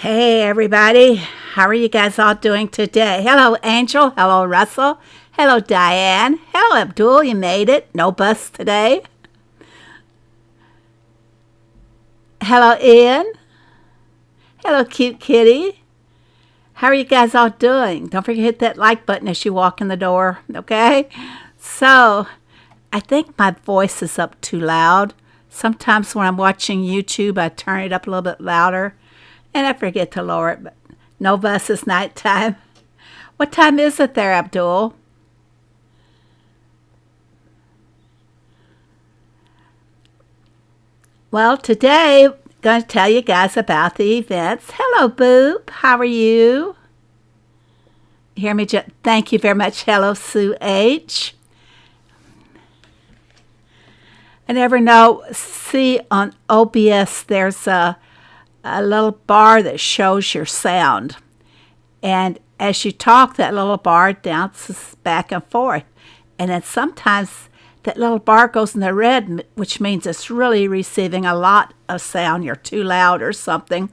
Hey everybody, how are you guys all doing today? Hello Angel, hello Russell, hello Diane, hello Abdul, you made it, no bus today. Hello Ian, hello cute kitty. How are you guys all doing? Don't forget to hit that like button as you walk in the door, okay? So, I think my voice is up too loud. Sometimes when I'm watching YouTube, I turn it up a little bit louder and I forget to lower it, but no bus is nighttime. What time is it there, Abdul? Well, today I'm going to tell you guys about the events. Hello, Boop. How are you? Hear me? Thank you very much. Hello, Sue H. I never know. See, on OBS, there's a little bar that shows your sound. And as you talk, that little bar bounces back and forth. And then sometimes that little bar goes in the red, which means it's really receiving a lot of sound. You're too loud or something.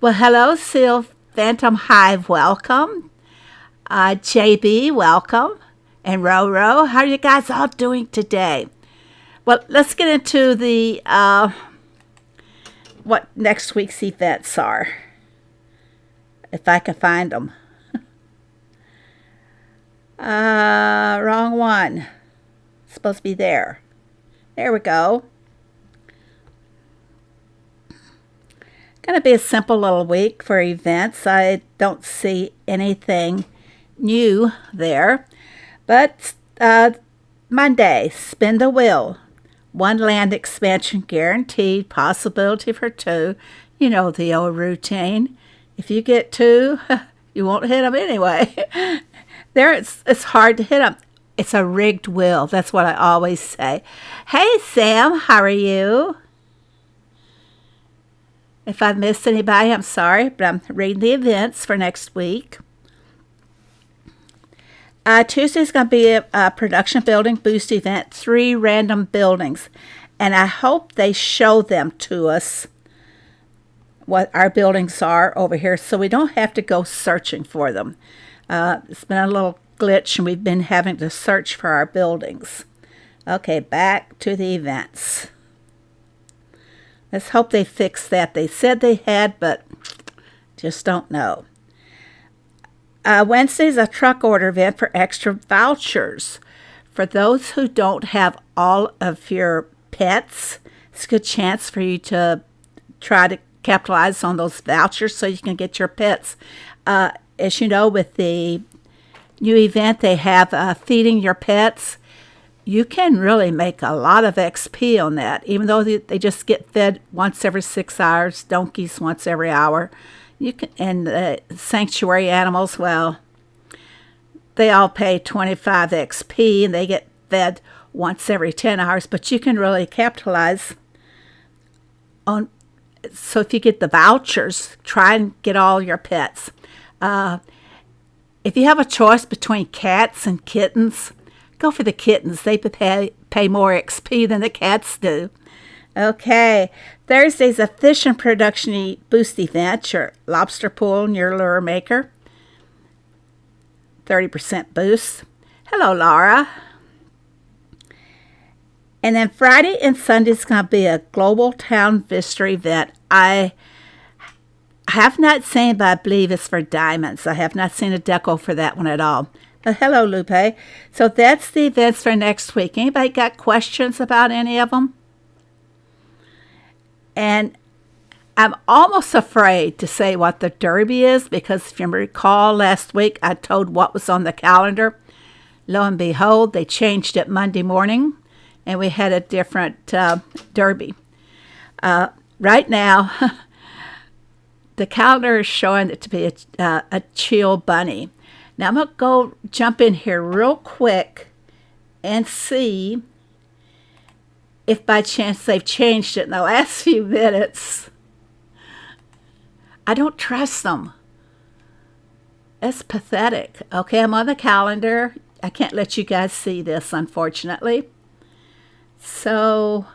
Well, hello, Seal Phantom Hive. Welcome. JB, welcome. And Roro, how are you guys all doing today? Well, let's get into the what next week's events are, if I can find them. Wrong one. It's supposed to be there. There we go. Going to be a simple little week for events. I don't see anything new there. But Monday, spin the wheel. One land expansion guaranteed, possibility for two. You know the old routine. If you get two, you won't hit them anyway. There, it's hard to hit them. It's a rigged wheel. That's what I always say. Hey, Sam, how are you? If I missed anybody, I'm sorry, but I'm reading the events for next week. Tuesday's going to be a production building boost event, 3 random buildings. And I hope they show them to us, what our buildings are over here, so we don't have to go searching for them. It's been a little glitch, and we've been having to search for our buildings. Okay, back to the events. Let's hope they fix that. They said they had, but just don't know. Wednesday's a truck order event for extra vouchers. For those who don't have all of your pets, it's a good chance for you to try to capitalize on those vouchers so you can get your pets. As you know, with the new event they have feeding your pets, you can really make a lot of XP on that, even though they just get fed once every 6 hours, donkeys once every hour. You can, and sanctuary animals, well, they all pay 25 XP and they get fed once every 10 hours, but you can really capitalize on. So if you get the vouchers, try and get all your pets. If you have a choice between cats and kittens, go for the kittens. They pay more XP than the cats do. Okay, Thursday's a fish and production boost event, your lobster pool and your lure maker. 30% boost. Hello, Laura. And then Friday and Sunday's going to be a global town visitor event. I have not seen, but I believe it's for diamonds. I have not seen a deco for that one at all. Hello, Lupe. So that's the events for next week. Anybody got questions about any of them? And I'm almost afraid to say what the Derby is, because if you recall last week, I told what was on the calendar. Lo and behold, they changed it Monday morning, and we had a different Derby. Right now, the calendar is showing it to be a chill bunny. Now, I'm going to go jump in here real quick and see if by chance they've changed it in the last few minutes. I don't trust them. It's pathetic. Okay, I'm on the calendar. I can't let you guys see this, unfortunately. So,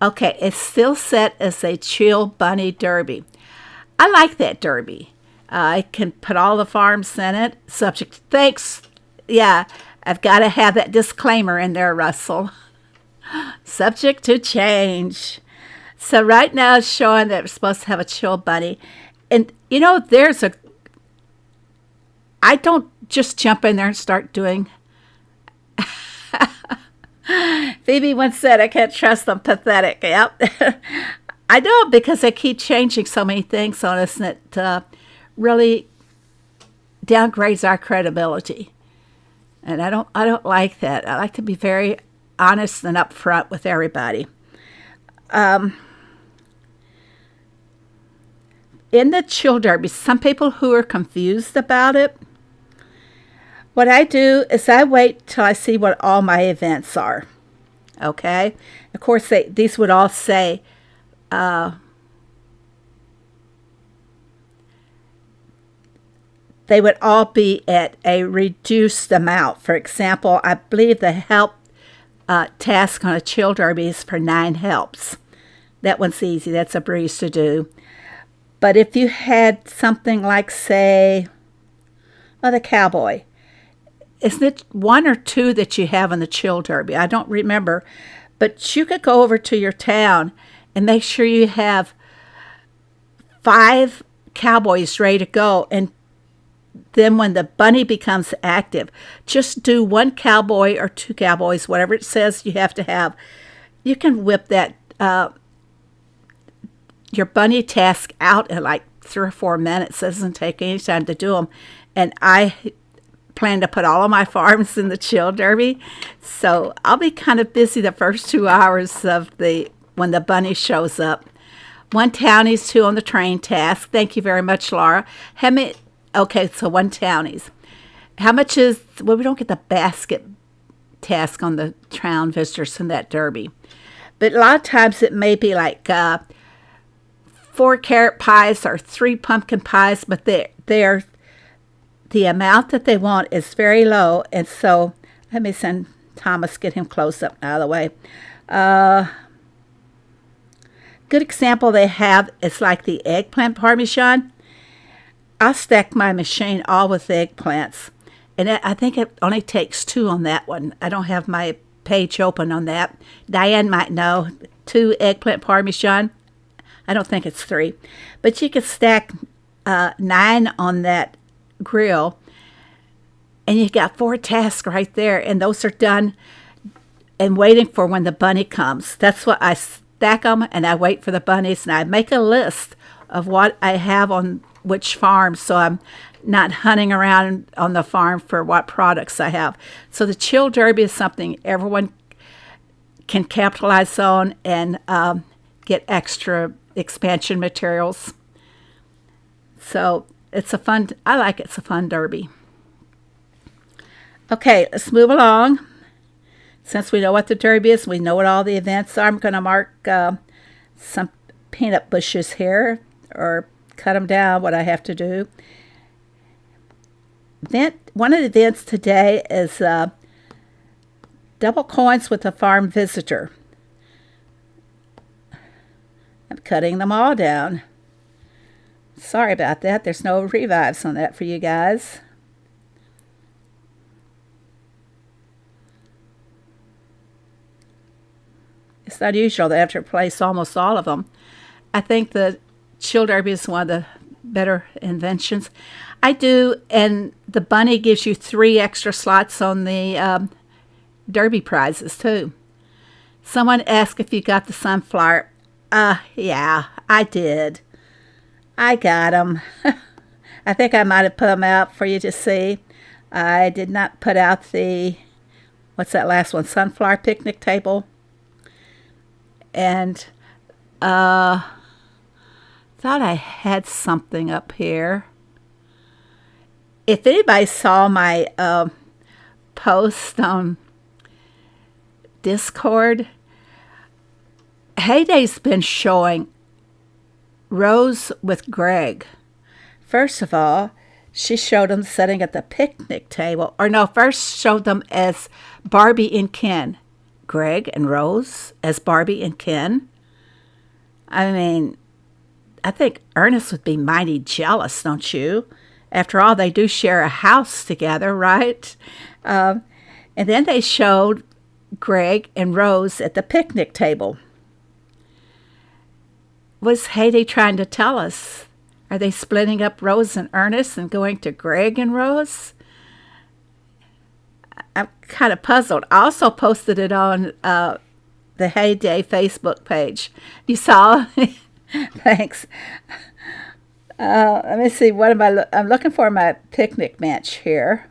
Okay, it's still set as a chill bunny derby. I like that derby. I can put all the farms in it. Subject, thanks. Yeah, I've got to have that disclaimer in there, Russell. Subject to change. So right now it's showing that we're supposed to have a chill bunny. And, I don't just jump in there and start doing. Phoebe once said, I can't trust them. Pathetic. Yep. I don't, because they keep changing so many things on us, and it really downgrades our credibility. And I don't like that. I like to be very honest and upfront with everybody. In the chill derby, some people who are confused about it, what I do is I wait till I see what all my events are. Okay? Of course, these would all say, they would all be at a reduced amount. For example, I believe the help task on a chill derby is for 9 helps. That one's easy. That's a breeze to do. But if you had something like, say, the cowboy, isn't it 1 or 2 that you have in the chill derby? I don't remember. But you could go over to your town and make sure you have 5 cowboys ready to go. And then when the bunny becomes active, just do 1 cowboy or 2 cowboys, whatever it says you have to have. You can whip that your bunny task out in like 3 or 4 minutes. It doesn't take any time to do them. And I plan to put all of my farms in the chill derby. So I'll be kind of busy the first 2 hours of when the bunny shows up. 1 townies, 2 on the train task. Thank you very much, Laura. Okay, so 1 townies. How much is, well, we don't get the basket task on the town visitors in that derby. But a lot of times it may be like 4 carrot pies or 3 pumpkin pies, but they're the amount that they want is very low. And so let me send Thomas, get him close up out of the way. Good example they have is like the eggplant parmesan. I'll stack my machine all with eggplants. And I think it only takes 2 on that one. I don't have my page open on that. Diane might know. 2 eggplant parmesan. I don't think it's 3. But you could stack 9 on that grill. And you got 4 tasks right there. And those are done and waiting for when the bunny comes. That's what I stack them, and I wait for the bunnies. And I make a list of what I have on which farm, so I'm not hunting around on the farm for what products I have. So the chill derby is something everyone can capitalize on and get extra expansion materials. So it's I like it. It's a fun derby. Okay, let's move along. Since we know what the derby is, we know what all the events are, I'm going to mark some peanut bushes here, or cut them down, what I have to do. One of the events today is double coins with a farm visitor. I'm cutting them all down. Sorry about that. There's no revives on that for you guys. It's unusual that I have to replace almost all of them. I think the chill derby is one of the better inventions. I do, and the bunny gives you 3 extra slots on the derby prizes too. Someone asked if you got the sunflower. Yeah, I did. I got them. I think I might have put them out for you to see. I did not put out what's that last one? Sunflower picnic table. And thought I had something up here. If anybody saw my post on Discord, Heyday's been showing Rose with Greg. First of all, she showed them sitting at the picnic table. Or no, first showed them as Barbie and Ken. Greg and Rose as Barbie and Ken. I mean, I think Ernest would be mighty jealous, don't you? After all, they do share a house together, right? And then they showed Greg and Rose at the picnic table. Was Haiti trying to tell us? Are they splitting up Rose and Ernest and going to Greg and Rose? I'm kind of puzzled. I also posted it on the Heyday Facebook page. You saw? Thanks. Let me see. What am I'm looking for my picnic bench here.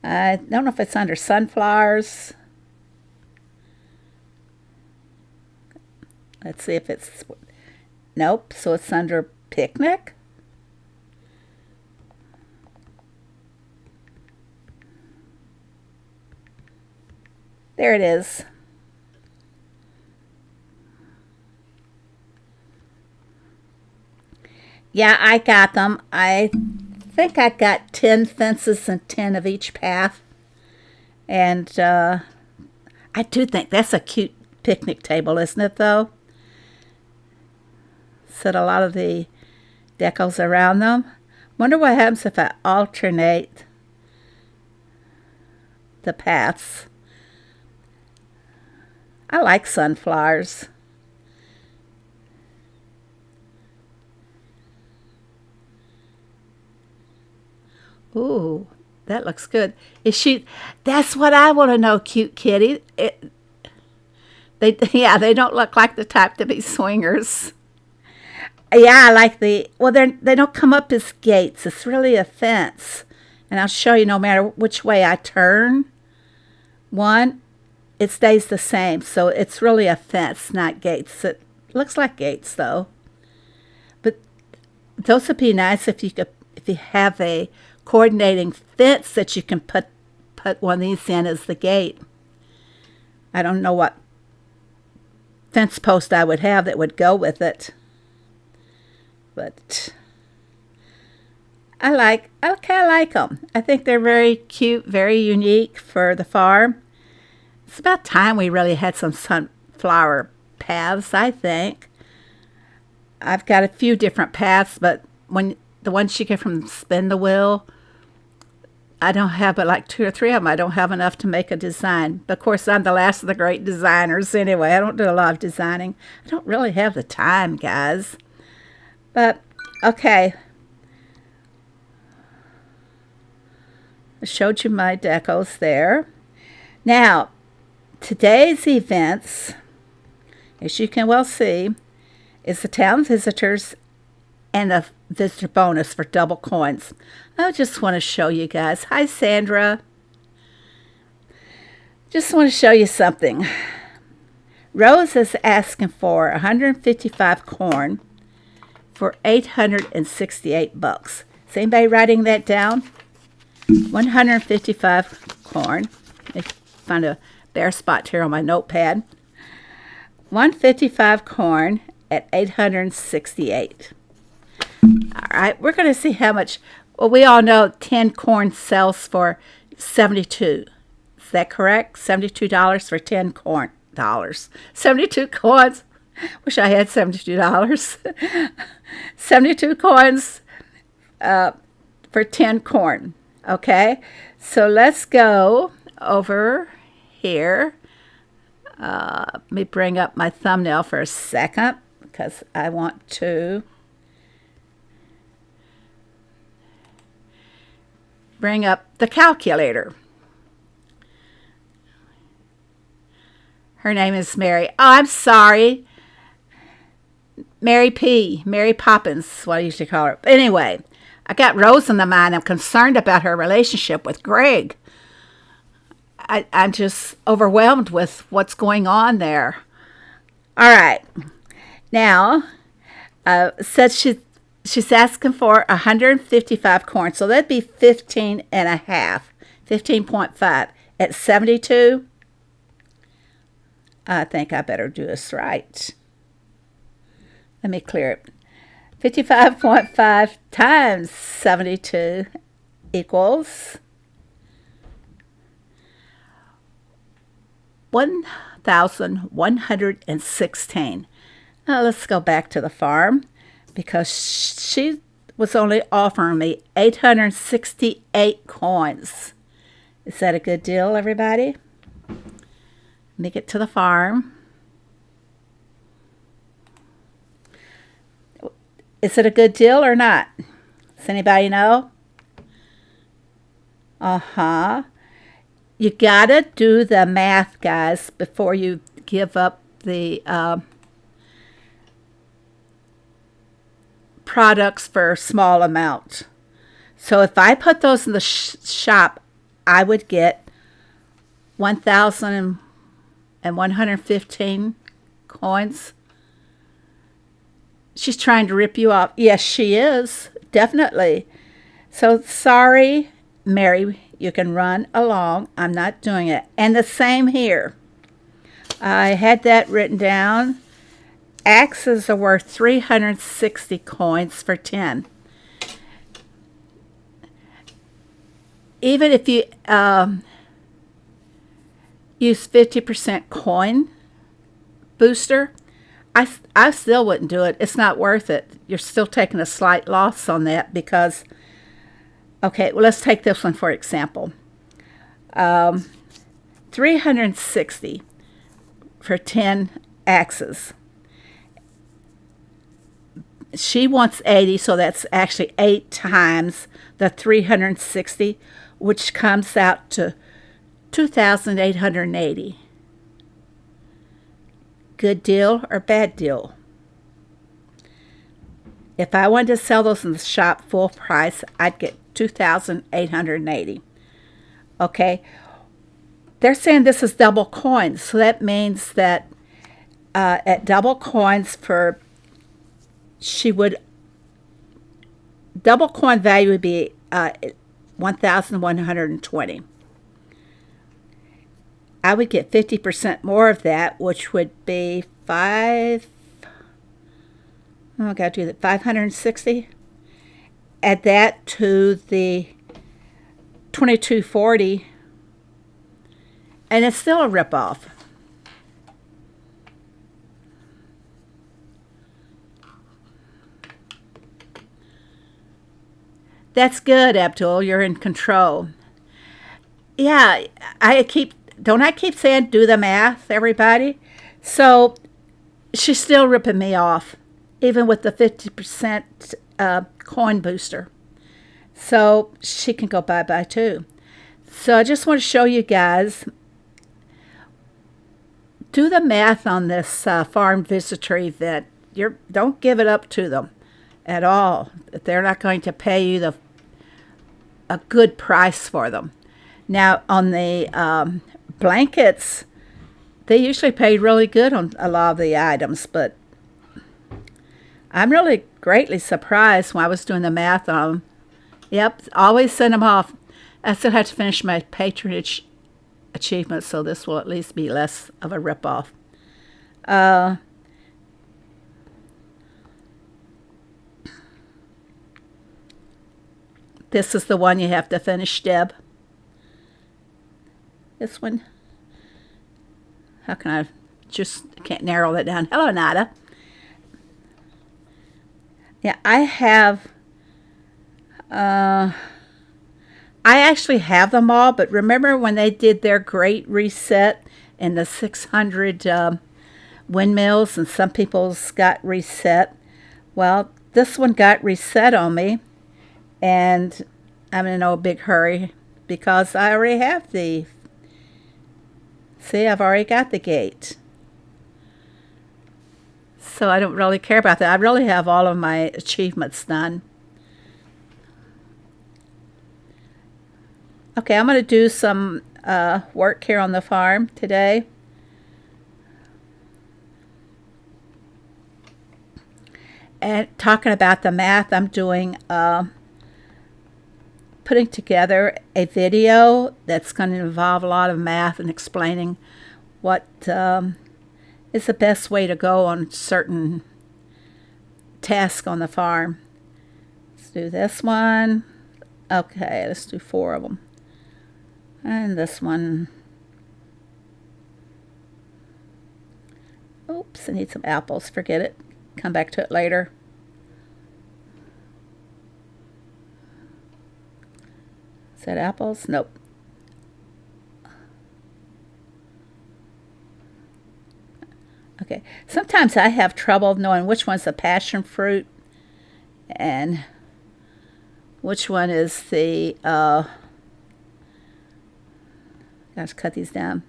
I don't know if it's under sunflowers. Let's see if it's... Nope. So it's under picnic. There it is. Yeah, I got them. I think I got 10 fences and 10 of each path. And I do think that's a cute picnic table, isn't it, though? Set a lot of the decals around them. Wonder what happens if I alternate the paths. I like sunflowers. Ooh, that looks good. Is she? That's what I want to know, cute kitty. They don't look like the type to be swingers. Yeah, I like well, they don't come up as gates. It's really a fence. And I'll show you no matter which way I turn one, it stays the same. So it's really a fence, not gates. It looks like gates, though. But those would be nice if you have a coordinating fence that you can put one of these in as the gate. I don't know what fence post I would have that would go with it. But I like them. I think they're very cute, very unique for the farm. It's about time we really had some sunflower paths, I think. I've got a few different paths, but when the ones you get from Spin the Wheel, I don't have but like 2 or 3 of them. I don't have enough to make a design. But of course, I'm the last of the great designers anyway. I don't do a lot of designing. I don't really have the time, guys. But, okay. I showed you my decos there. Now, today's events, as you can well see, is the town visitors and the visitor bonus for double coins. I just want to show you guys. Hi, Sandra. Just want to show you something. Rose is asking for 155 corn for $868. Is anybody writing that down? 155 corn. Let me find a bare spot here on my notepad. 155 corn at $868. All right, we're going to see how much. Well, we all know 10 corn sells for $72. Is that correct? $72 for 10 corn dollars. 72 coins. Wish I had $72. 72 coins for 10 corn. Okay, so let's go over here. Let me bring up my thumbnail for a second because I want to bring up the calculator. Her name is Mary. Oh, I'm sorry. Mary P. Mary Poppins, what I used to call her. But anyway, I got Rose in the mind. I'm concerned about her relationship with Greg. I'm just overwhelmed with what's going on there. All right. Now, says she's asking for 155 corn. So that'd be 15 and a half. 15.5 at 72. I think I better do this right. Let me clear it. 55.5 times 72 equals 1,116. Now let's go back to the farm because she was only offering me 868 coins. Is that a good deal, everybody? Let me get to the farm. Is it a good deal or not? Does anybody know? Uh-huh. You gotta do the math, guys, before you give up the products for a small amount. So if I put those in the shop, I would get 1,115 coins. She's trying to rip you off. Yes, she is. Definitely. So sorry, Mary, you can run along. I'm not doing it. And the same here. I had that written down. Axes are worth 360 coins for 10. Even if you use 50% coin booster, I still wouldn't do it. It's not worth it. You're still taking a slight loss on that because, okay, well, let's take this one for example. 360 for 10 axes. She wants 80, so that's actually 8 times the 360, which comes out to 2,880. Good deal or bad deal? If I wanted to sell those in the shop full price, I'd get 2,880. Okay. They're saying this is double coins, so that means that at double coins double coin value would be 1,120. I would get 50% more of that, which would be 560. Add that to the 2240, and it's still a ripoff. That's good, Abdul. You're in control. Yeah, don't I keep saying do the math, everybody? So she's still ripping me off, even with the 50% coin booster. So she can go bye-bye too. So I just want to show you guys, do the math on this farm visitor event. Don't give it up to them at all. They're not going to pay you a good price for them. Now, on the blankets, they usually pay really good on a lot of the items, but I'm really greatly surprised when I was doing the math on them. Yep, always send them off. I still have to finish my patronage achievement, so this will at least be less of a ripoff. This is the one you have to finish, Deb. This one. How can I can't narrow that down. Hello, Nada. Yeah, I have, I actually have them all, but remember when they did their great reset in the 600 windmills and some people's got reset? Well, this one got reset on me, and I'm in no big hurry because I already have I've already got the gate. So I don't really care about that. I really have all of my achievements done. Okay, I'm going to do some work here on the farm today. And talking about the math, I'm doing putting together a video that's going to involve a lot of math and explaining what is the best way to go on certain task on the farm. Let's do this one. Okay, let's do 4 of them. And this one. Oops, I need some apples. Forget it. Come back to it later. Is that apples? Nope. Okay. Sometimes I have trouble knowing which one's the passion fruit and which one is the, gosh, cut these down.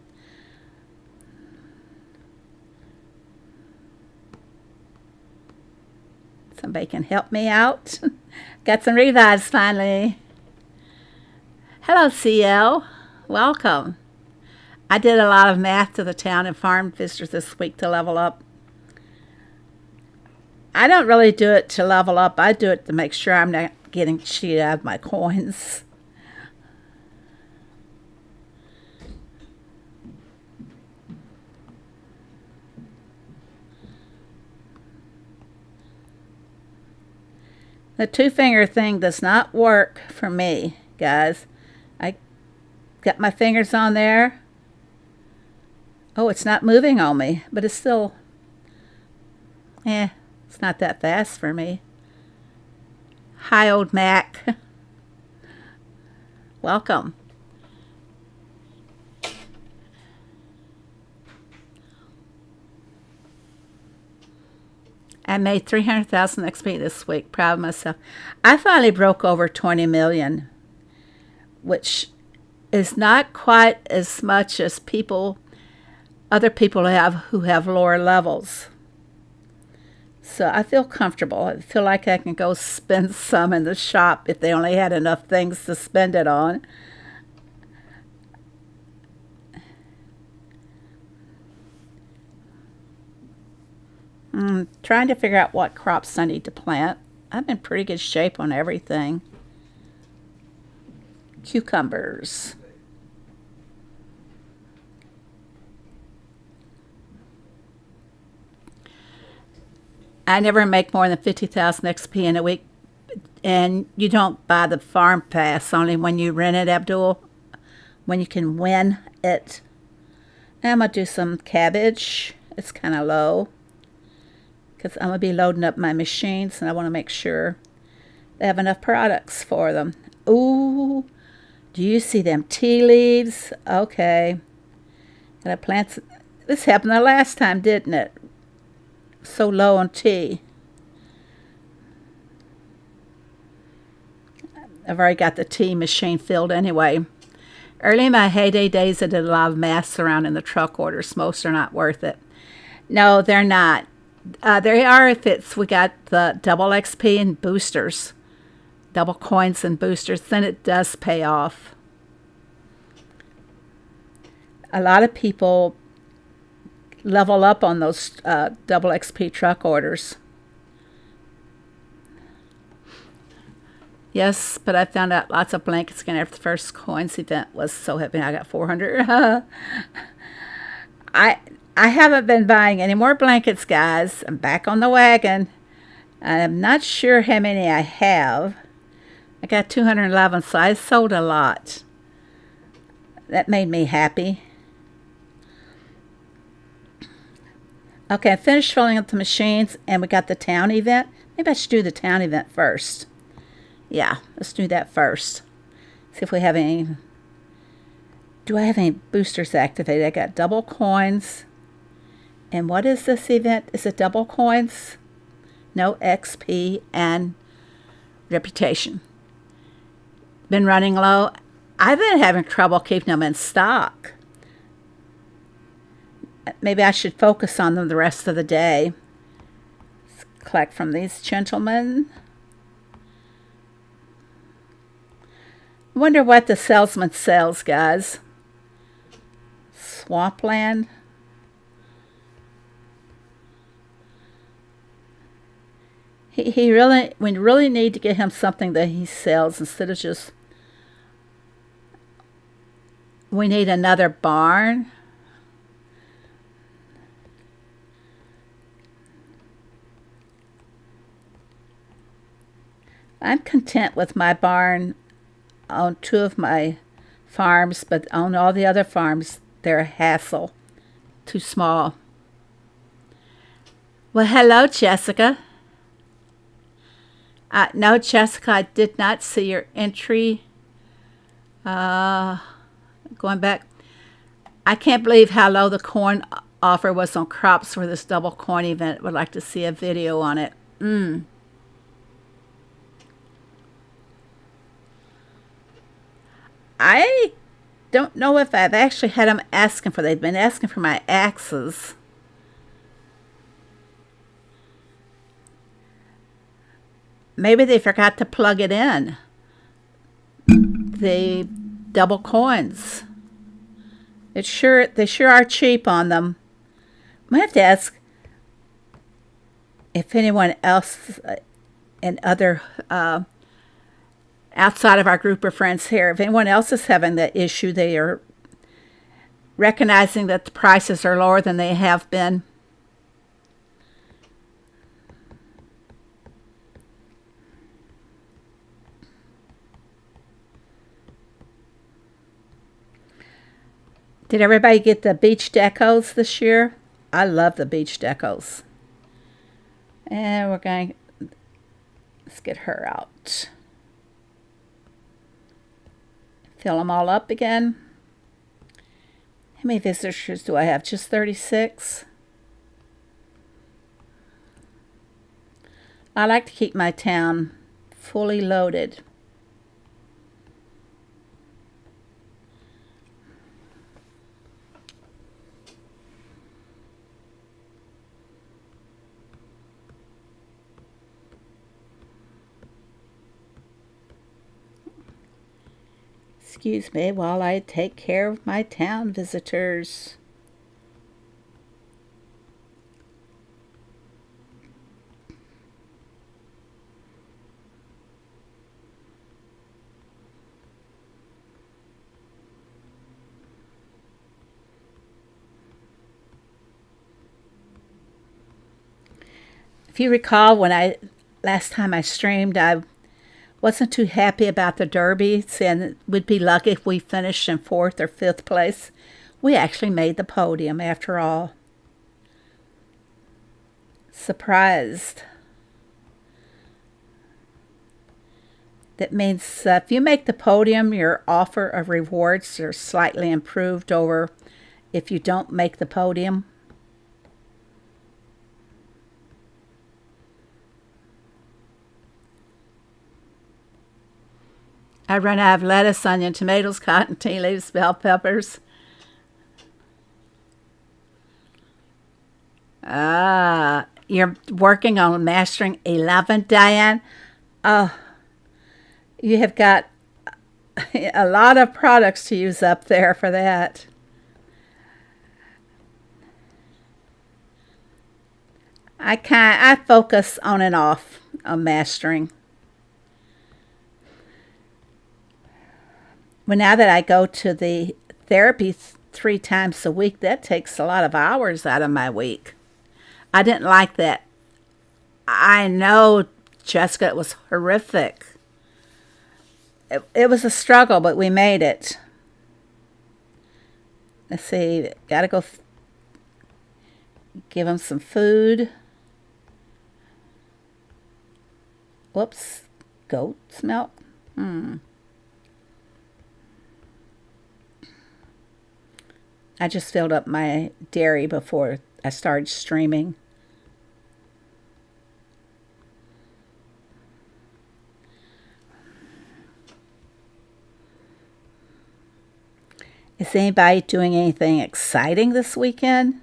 Somebody can help me out. Got some revives finally. Hello, CL. Welcome. I did a lot of math to the town and farm visitors this week to level up. I don't really do it to level up. I do it to make sure I'm not getting cheated out of my coins. The 2-finger thing does not work for me, guys. I got my fingers on there. Oh, it's not moving on me, but it's still, it's not that fast for me. Hi, old Mac. Welcome. I made 300,000 XP this week. Proud of myself. I finally broke over 20 million, which is not quite as much as other people have who have lower levels. So I feel comfortable. I feel like I can go spend some in the shop if they only had enough things to spend it on. Trying to figure out what crops I need to plant. I'm in pretty good shape on everything. Cucumbers. I never make more than 50,000 XP in a week. And you don't buy the farm pass, only when you rent it, Abdul. When you can win it. I'm going to do some cabbage. It's kind of low, because I'm going to be loading up my machines, and I want to make sure they have enough products for them. Ooh, do you see them tea leaves? Okay. Gotta plant. This happened the last time, didn't it? So low on tea. I've already got the tea machine filled anyway. Early in my heyday days, I did a lot of math around in the truck orders. Most are not worth it. No, they're not. They are if we got the double XP and boosters, double coins and boosters, then it does pay off. A lot of people level up on those double XP truck orders. Yes, but I found out lots of blankets again after the first coins event was so happy. I got 400. I haven't been buying any more blankets, guys. I'm back on the wagon. I'm not sure how many I have. I got 211, so I sold a lot. That made me happy. Okay, I finished filling up the machines, and we got the town event. Maybe I should do the town event first. Yeah, let's do that first. See if we have any. Do I have any boosters activated? I got double coins. And what is this event? Is it double coins? No, XP and reputation. Been running low. I've been having trouble keeping them in stock. Maybe I should focus on them the rest of the day. Let's collect from these gentlemen. I wonder what the salesman sells, guys. Swampland. We really need to get him something that he sells instead of just. We need another barn. I'm content with my barn on 2 of my farms, but on all the other farms, they're a hassle. Too small. Well, hello, Jessica. No, Jessica, I did not see your entry. Uh, Going back. I can't believe how low the corn offer was on crops for this double corn event. Would like to see a video on it. I don't know if I've actually had them asking for. They've been asking for my axes. Maybe they forgot to plug it in. The double coins. They sure are cheap on them. I might have to ask if anyone else and other outside of our group of friends here, if anyone else is having that issue, they are recognizing that the prices are lower than they have been. Did everybody get the beach decos this year? I love the beach decos. And let's get her out. Fill them all up again. How many visitors do I have? Just 36? I like to keep my town fully loaded. Excuse me while I take care of my town visitors. If you recall, last time I streamed, I wasn't too happy about the Derby, saying we'd be lucky if we finished in 4th or 5th place. We actually made the podium after all. Surprised. That means if you make the podium, your offer of rewards are slightly improved over if you don't make the podium. I run out of lettuce, onion, tomatoes, cotton, tea leaves, bell peppers. You're working on mastering 11, Diane? Oh, you have got a lot of products to use up there for that. I focus on and off on mastering. Well, now that I go to the therapy 3 times a week, that takes a lot of hours out of my week. I didn't like that. I know, Jessica, it was horrific. It was a struggle, but we made it. Let's see, gotta go give them some food. Whoops, goat's milk. I just filled up my dairy before I started streaming. Is anybody doing anything exciting this weekend?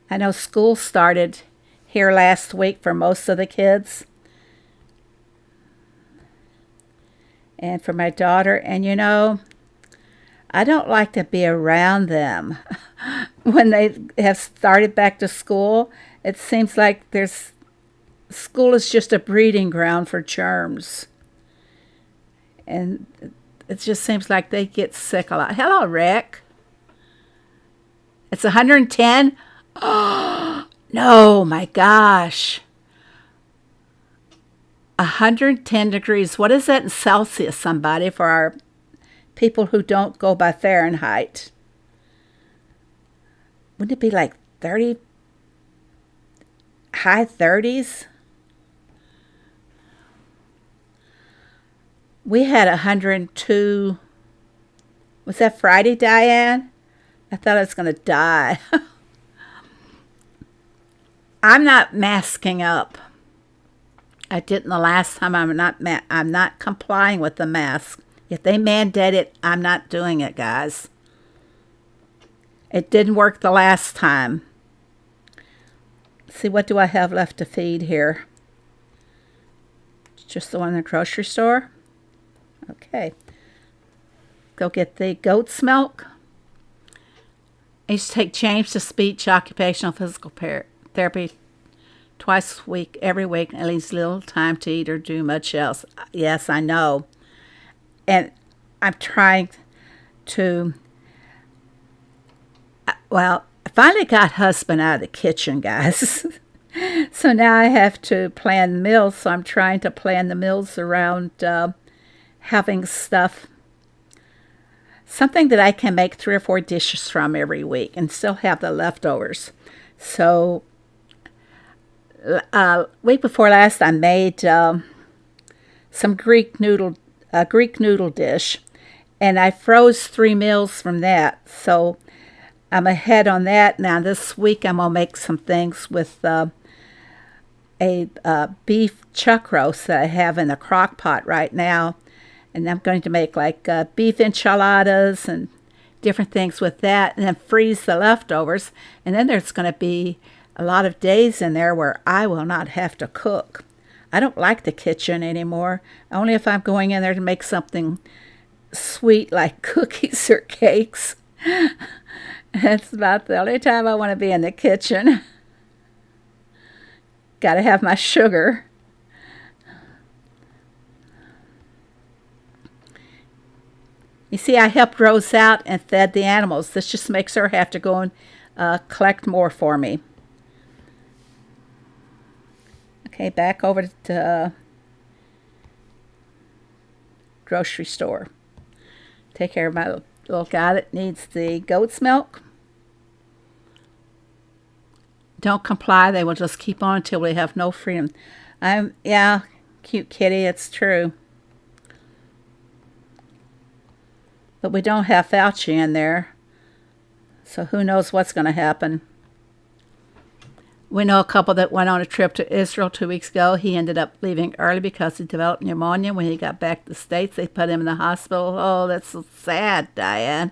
I know school started here last week for most of the kids. And for my daughter, and I don't like to be around them when they have started back to school. It seems like school is just a breeding ground for germs. And it just seems like they get sick a lot. Hello, Rick. It's 110? Oh, no, my gosh. 110 degrees. What is that in Celsius, somebody, for our people who don't go by Fahrenheit? Wouldn't it be like 30, high 30s? We had 102. Was that Friday, Diane? I thought I was going to die. I'm not masking up. I didn't the last time. I'm not complying with the mask. If they mandate it, I'm not doing it, guys. It didn't work the last time. See, what do I have left to feed here? Just the one in the grocery store? Okay. Go get the goat's milk. I used to take James to speech, occupational physical therapy twice a week, every week, and leaves little time to eat or do much else. Yes, I know. And I'm trying to, well, I finally got husband out of the kitchen, guys. So now I have to plan meals. So I'm trying to plan the meals around having stuff, something that I can make 3 or 4 dishes from every week and still have the leftovers. So week before last, I made some Greek noodle dish, and I froze 3 meals from that. So I'm ahead on that. Now this week I'm gonna make some things with a beef chuck roast that I have in the crock pot right now, and I'm going to make like beef enchiladas and different things with that, and then freeze the leftovers. And then there's going to be a lot of days in there where I will not have to cook. I don't like the kitchen anymore, only if I'm going in there to make something sweet like cookies or cakes. That's about the only time I want to be in the kitchen. Got to have my sugar. You see, I helped Rose out and fed the animals. This just makes her have to go and collect more for me. Okay, back over to the grocery store. Take care of my little guy that needs the goat's milk. Don't comply. They will just keep on until we have no freedom. Yeah, cute kitty, it's true. But we don't have Fauci in there, so who knows what's going to happen. We know a couple that went on a trip to Israel 2 weeks ago. He ended up leaving early because he developed pneumonia. When he got back to the States, they put him in the hospital. Oh, that's so sad, Diane.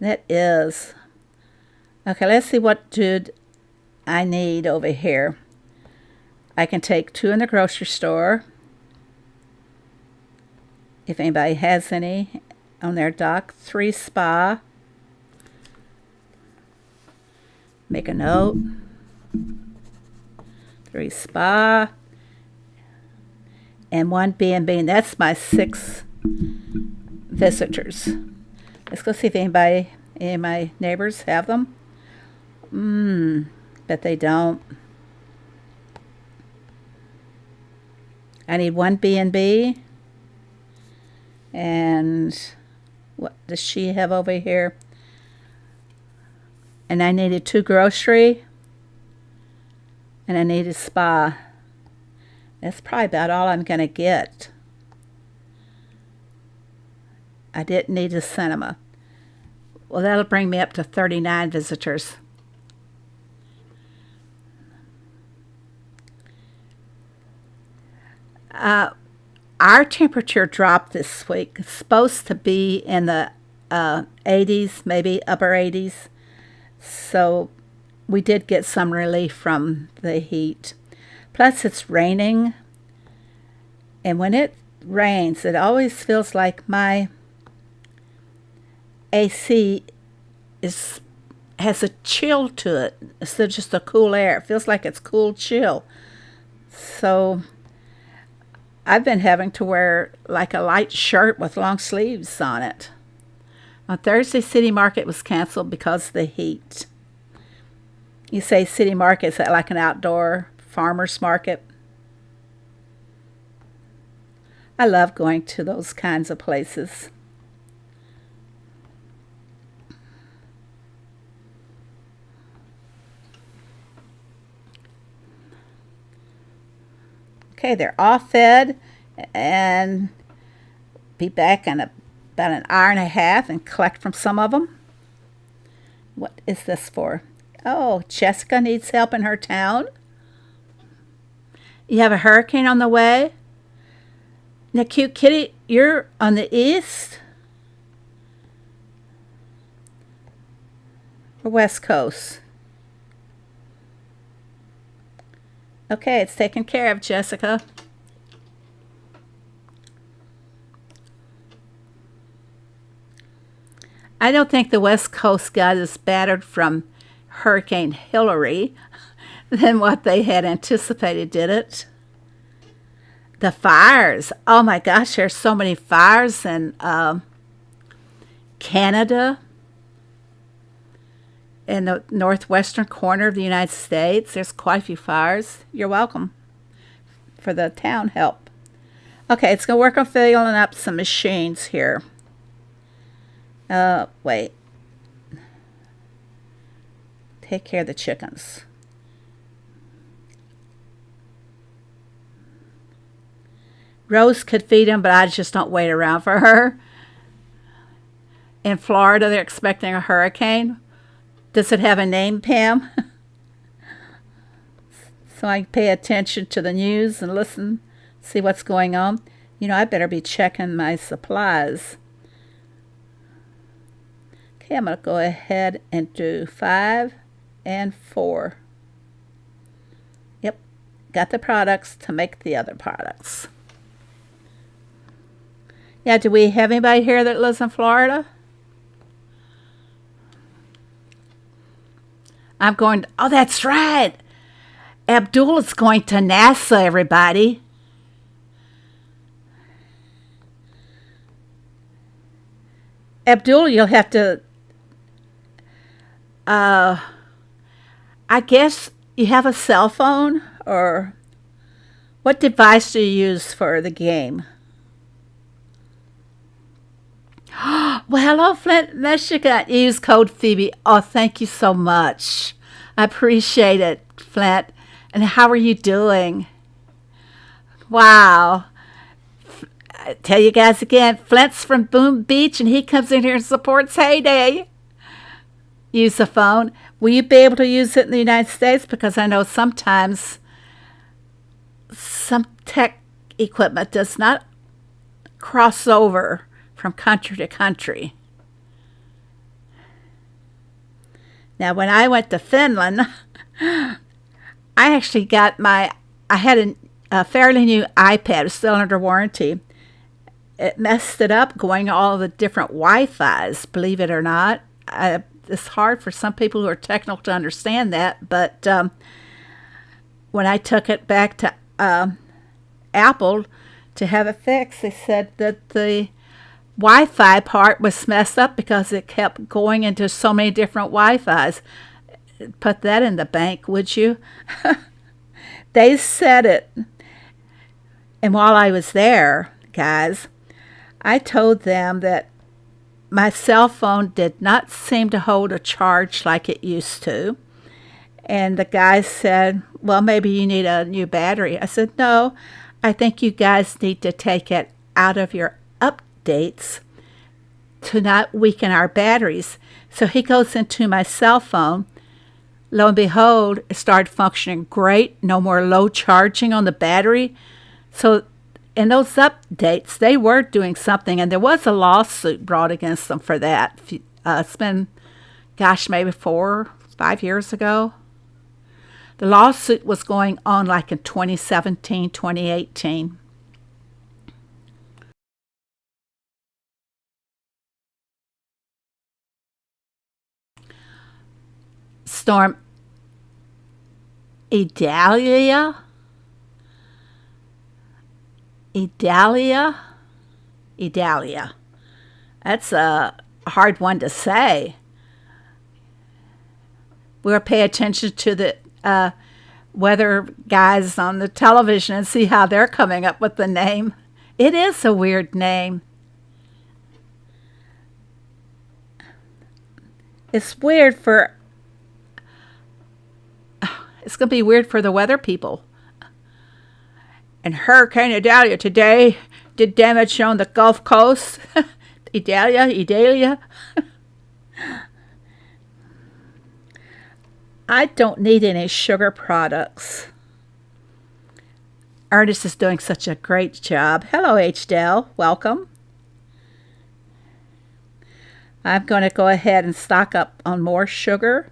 That is. Okay, let's see what did I need over here. I can take 2 in the grocery store, if anybody has any on their dock. 3 spa. Make a note. 3 spa. And 1 B&B. And that's my 6 visitors. Let's go see if any of my neighbors have them. Bet they don't. I need 1 B&B. And what does she have over here? And I needed 2 grocery. And I needed spa. That's probably about all I'm going to get. I didn't need a cinema. Well, that'll bring me up to 39 visitors. Our temperature dropped this week. It's supposed to be in the 80s, maybe upper 80s. So we did get some relief from the heat. Plus it's raining. And when it rains, it always feels like my AC has a chill to it instead of just a cool air. It feels like it's cool chill. So I've been having to wear like a light shirt with long sleeves on it. On Thursday, City Market was canceled because of the heat. You say City Market, is that like an outdoor farmer's market. I love going to those kinds of places. Okay, they're all fed, and be back in about an hour and a half and collect from some of them. What is this for? Oh, Jessica needs help in her town. You have a hurricane on the way? Now, cute kitty, you're on the east or west coast? Okay, it's taken care of, Jessica. I don't think the West Coast got as battered from Hurricane Hillary than what they had anticipated, did it? The fires. Oh my gosh, there's so many fires in Canada, in the northwestern corner of the United States. There's quite a few fires. You're welcome for the town help. Okay, it's going to work on filling up some machines here. Wait. Take care of the chickens. Rose could feed them, but I just don't wait around for her. In Florida, they're expecting a hurricane. Does it have a name, Pam? So I can pay attention to the news and listen, see what's going on. You know, I better be checking my supplies. Okay, I'm going to go ahead and do 5 and 4. Yep, got the products to make the other products. Yeah, do we have anybody here that lives in Florida? I'm going, oh, that's right. Abdul is going to NASA, everybody. Abdul, you'll have to, I guess you have a cell phone, or what device do you use for the game? Well, hello, Flint, Michigan. Use code Phoebe. Oh, thank you so much. I appreciate it, Flint. And how are you doing? Wow. I tell you guys again, Flint's from Boom Beach, and he comes in here and supports Heyday. Use the phone. Will you be able to use it in the United States? Because I know sometimes some tech equipment does not cross over from country to country. Now, when I went to Finland, I actually got I had a fairly new iPad. It was still under warranty. It messed it up going all the different Wi-Fis, believe it or not. It's hard for some people who are technical to understand that, but when I took it back to Apple to have it fixed, they said that the Wi-Fi part was messed up because it kept going into so many different Wi-Fis. Put that in the bank, would you? They said it. And while I was there, guys, I told them that my cell phone did not seem to hold a charge like it used to. And the guy said, well, maybe you need a new battery. I said, no, I think you guys need to take it out of your updates to not weaken our batteries. So he goes into my cell phone. Lo and behold, it started functioning great. No more low charging on the battery. So in those updates, they were doing something, and there was a lawsuit brought against them for that. It's been, gosh, maybe 4 or 5 years ago. The lawsuit was going on like in 2017, 2018. Storm Idalia. That's a hard one to say. We'll pay attention to the weather guys on the television and see how they're coming up with the name. It is a weird name. It's weird for, it's going to be weird for the weather people. And Hurricane Idalia today did damage on the Gulf Coast. Idalia. I don't need any sugar products. Ernest is doing such a great job. Hello, H. Dell. Welcome. I'm going to go ahead and stock up on more sugar,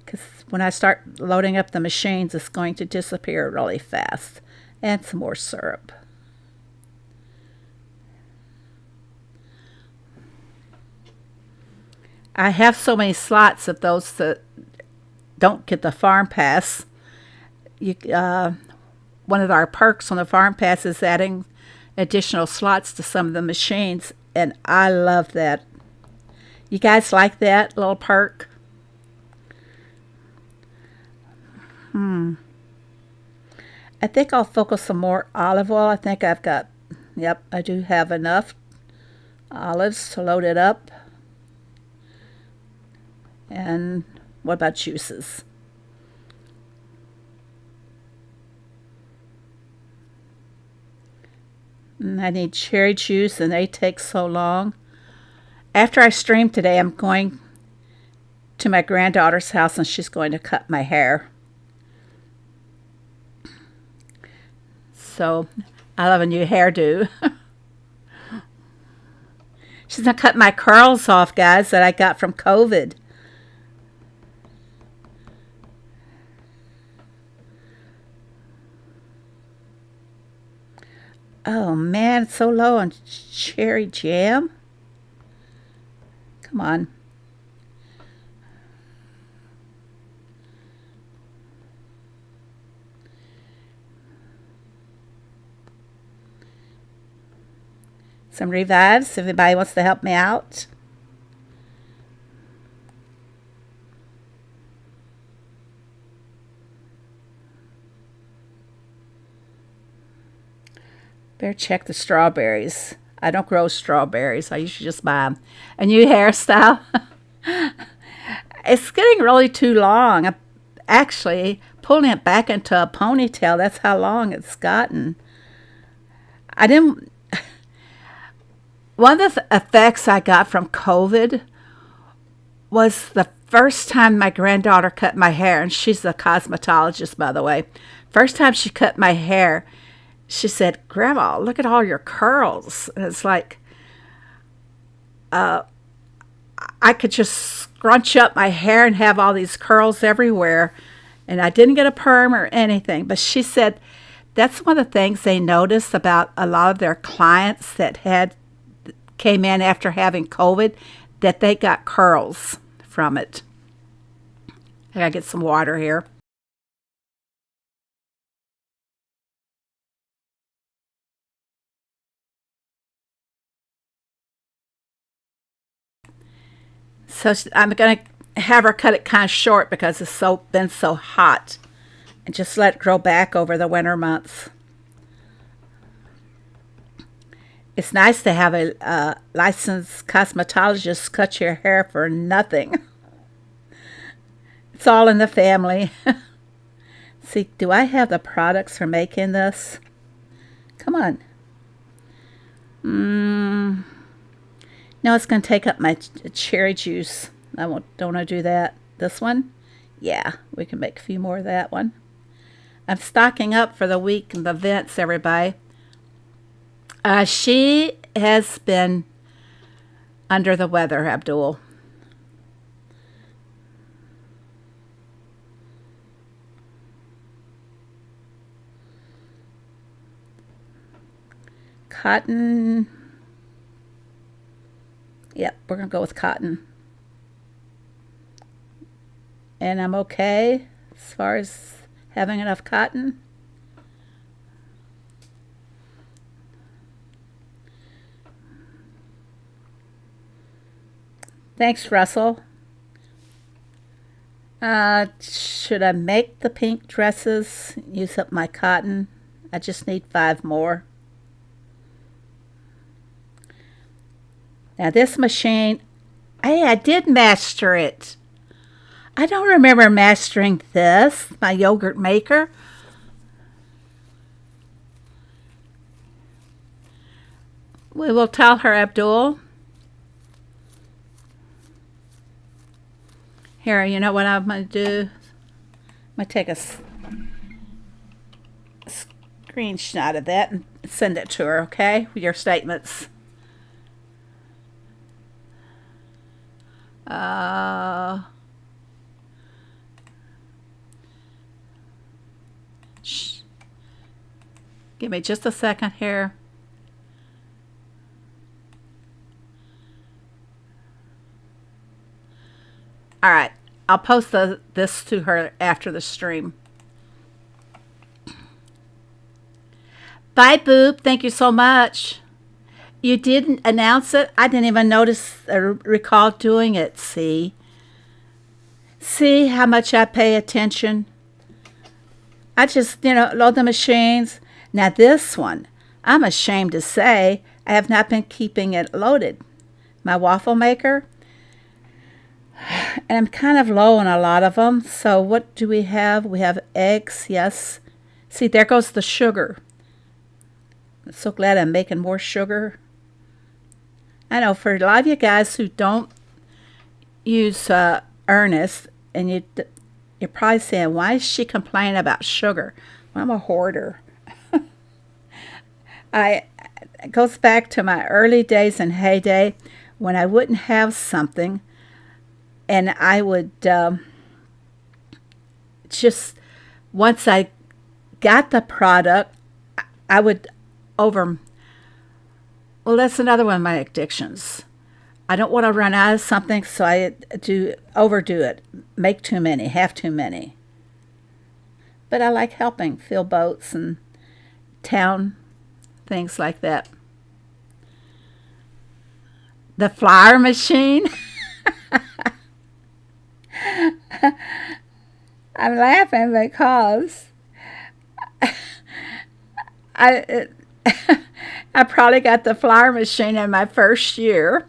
because when I start loading up the machines, it's going to disappear really fast. And some more syrup. I have so many slots of those that don't get the farm pass. One of our perks on the farm pass is adding additional slots to some of the machines, and I love that. You guys like that little perk? I think I'll focus some more olive oil. I think I've got, yep, I do have enough olives to load it up. And what about juices? I need cherry juice, and they take so long. After I stream today, I'm going to my granddaughter's house, and she's going to cut my hair. So I love a new hairdo. She's going to cut my curls off, guys, that I got from COVID. Oh man, it's so low on cherry jam. Come on. Some revives, if anybody wants to help me out. Better check the strawberries. I don't grow strawberries. I usually just buy them. A new hairstyle. It's getting really too long. I'm actually pulling it back into a ponytail. That's how long it's gotten. I didn't... One of the effects I got from COVID was the first time my granddaughter cut my hair, and she's a cosmetologist, by the way. First time she cut my hair, she said, "Grandma, look at all your curls." And it's like, I could just scrunch up my hair and have all these curls everywhere, and I didn't get a perm or anything. But she said that's one of the things they noticed about a lot of their clients that came in after having COVID, that they got curls from it. I gotta get some water here. So I'm gonna have her cut it kind of short because it's been so hot, and just let it grow back over the winter months. It's nice to have a licensed cosmetologist cut your hair for nothing. It's all in the family. See, do I have the products for making this? Come on. No, it's going to take up my cherry juice. Don't want to do that. This one? Yeah, we can make a few more of that one. I'm stocking up for the week and the events, everybody. She has been under the weather, Abdul. Cotton. Yep, we're going to go with cotton. And I'm okay as far as having enough cotton. Thanks, Russell. Should I make the pink dresses? Use up my cotton? I just need 5 more. Now this machine, hey, I did master it. I don't remember mastering this, my yogurt maker. We will tell her, Abdul. Here, you know what I'm going to do? I'm going to take a screenshot of that and send it to her, okay? With your statements. Give me just a second here. All right, I'll post this to her after the stream. Bye, Boop. Thank you so much. You didn't announce it? I didn't even notice or recall doing it, see? See how much I pay attention? I just, load the machines. Now this one, I'm ashamed to say, I have not been keeping it loaded. My waffle maker, and I'm kind of low on a lot of them. So what do we have? We have eggs, yes. See, there goes the sugar. I'm so glad I'm making more sugar. I know for a lot of you guys who don't use Ernest, and you're probably saying, why is she complaining about sugar? Well, I'm a hoarder. It goes back to my early days in heyday when I wouldn't have something, and I would just, once I got the product, I would well, that's another one of my addictions. I don't want to run out of something, so I overdo it, make too many, have too many. But I like helping fill boats and town things like that. The flour machine. I'm laughing because I probably got the flour machine in my first year.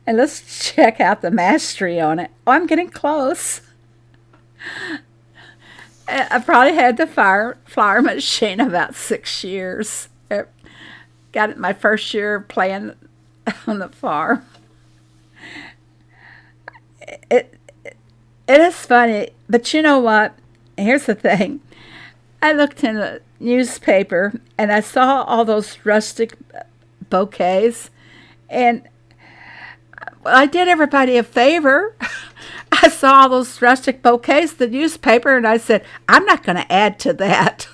And let's check out the mastery on it. Oh, I'm getting close. I probably had the flour machine about 6 years. Got it my first year playing on the farm. It is funny, but you know what? Here's the thing. I looked in the newspaper and I saw all those rustic bouquets, and I did everybody a favor. I saw all those rustic bouquets in the newspaper, and I said, I'm not going to add to that.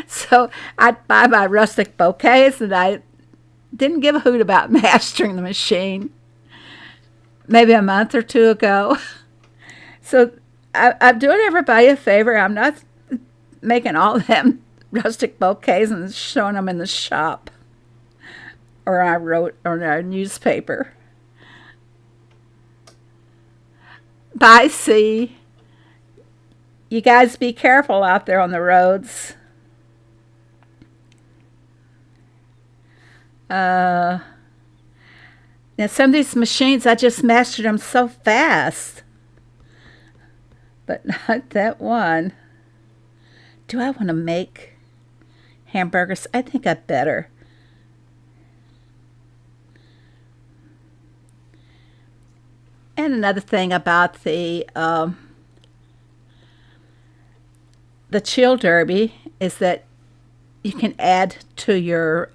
So I'd buy my rustic bouquets, and I didn't give a hoot about mastering the machine. Maybe a month or two ago. So I'm doing everybody a favor. I'm not making all them rustic bouquets and showing them in the shop, or I wrote on our newspaper. Bye, C. You guys be careful out there on the roads. Now some of these machines, I just mastered them so fast. But not that one. Do I want to make hamburgers? I think I better. And another thing about the chill derby is that you can add to your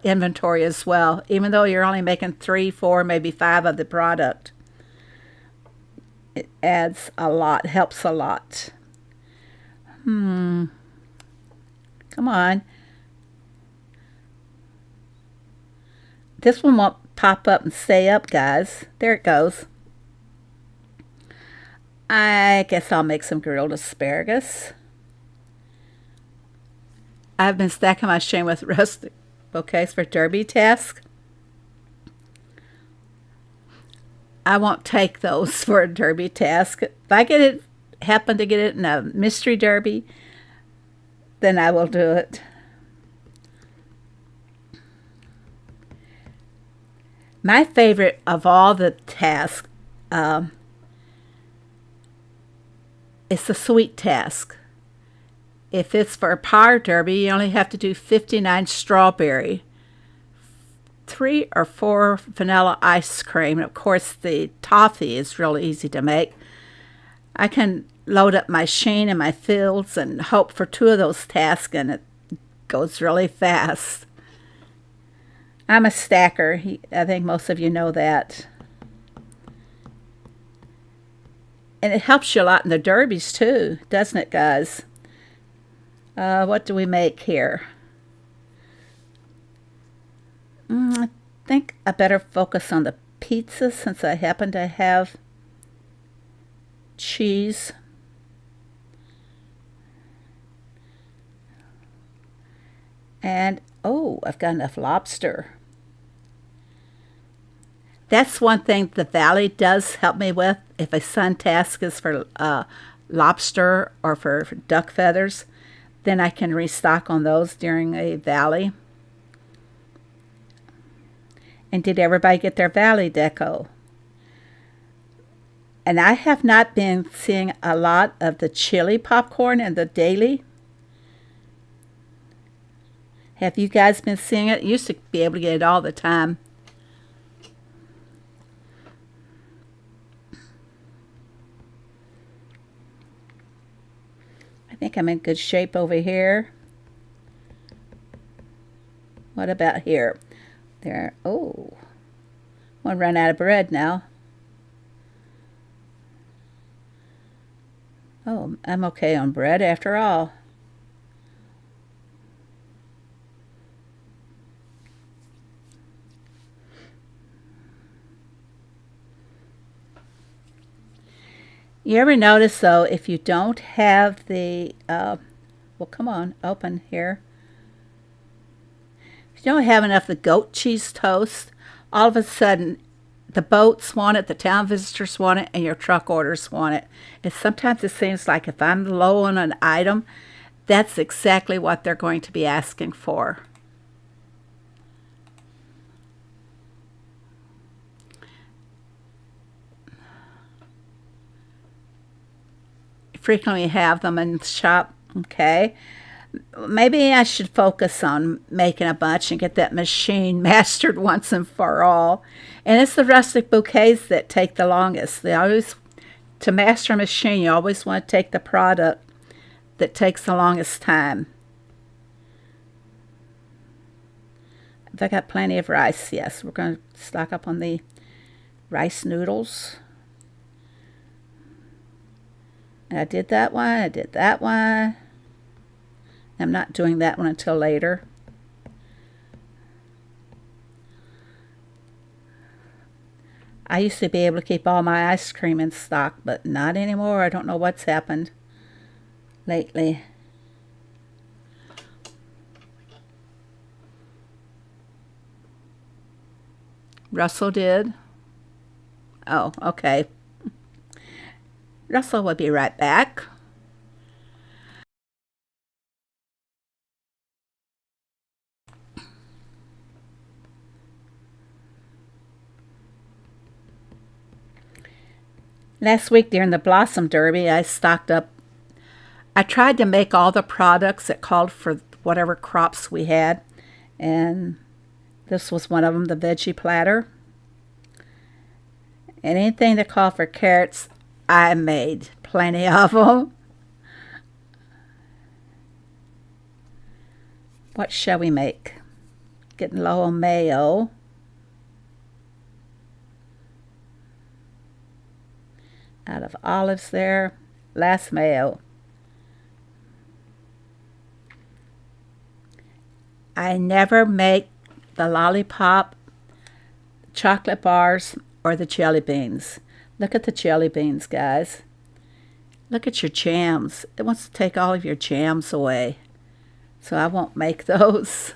inventory as well, even though you're only making 3, 4, maybe 5 of the product. It adds a lot, helps a lot. Come on. This one won't pop up and stay up, guys. There it goes. I guess I'll make some grilled asparagus. I've been stacking my machine with rustic bouquets for derby task. I won't take those for a derby task. If I get it, happen to get it in a mystery derby, then I will do it. My favorite of all the tasks is the sweet task. If it's for a power derby, you only have to do 59 strawberry, 3 or 4 vanilla ice cream. Of course, the toffee is really easy to make. I can load up my Sheen and my Fields and hope for 2 of those tasks, and it goes really fast. I'm a stacker. I think most of you know that. And it helps you a lot in the derbies too, doesn't it, guys? What do we make here? I think I better focus on the pizza since I happen to have cheese. And, oh, I've got enough lobster. That's one thing the Valley does help me with. If a sun task is for lobster or for duck feathers, then I can restock on those during a Valley. And did everybody get their Valley deco? And I have not been seeing a lot of the chili popcorn in the daily. Have you guys been seeing it? Used to be able to get it all the time. I think I'm in good shape over here. What about here? There. Oh, I'm gonna run out of bread now. Oh, I'm okay on bread after all. You ever notice, though, if you don't have the, well, come on, open here. If you don't have enough of the goat cheese toast, all of a sudden, the boats want it, the town visitors want it, and your truck orders want it. And sometimes it seems like if I'm low on an item, that's exactly what they're going to be asking for. Frequently have them in the shop. Okay, maybe I should focus on making a bunch and get that machine mastered once and for all. And it's the rustic bouquets that take the longest. They always, to master a machine, you always want to take the product that takes the longest time. Have I got plenty of rice? Yes, we're going to stock up on the rice noodles. I did that one, I did that one. I'm not doing that one until later. I used to be able to keep all my ice cream in stock, but not anymore. I don't know what's happened lately. Russell did. Oh, okay. Russell will be right back. Last week during the Blossom Derby, I stocked up. I tried to make all the products that called for whatever crops we had, and this was one of them, the veggie platter. And anything that called for carrots, I made plenty of them. What shall we make? Getting low on mayo. Out of olives there. Last mayo. I never make the lollipop, chocolate bars, or the jelly beans. Look at the jelly beans, guys. Look at your jams. It wants to take all of your jams away. So I won't make those.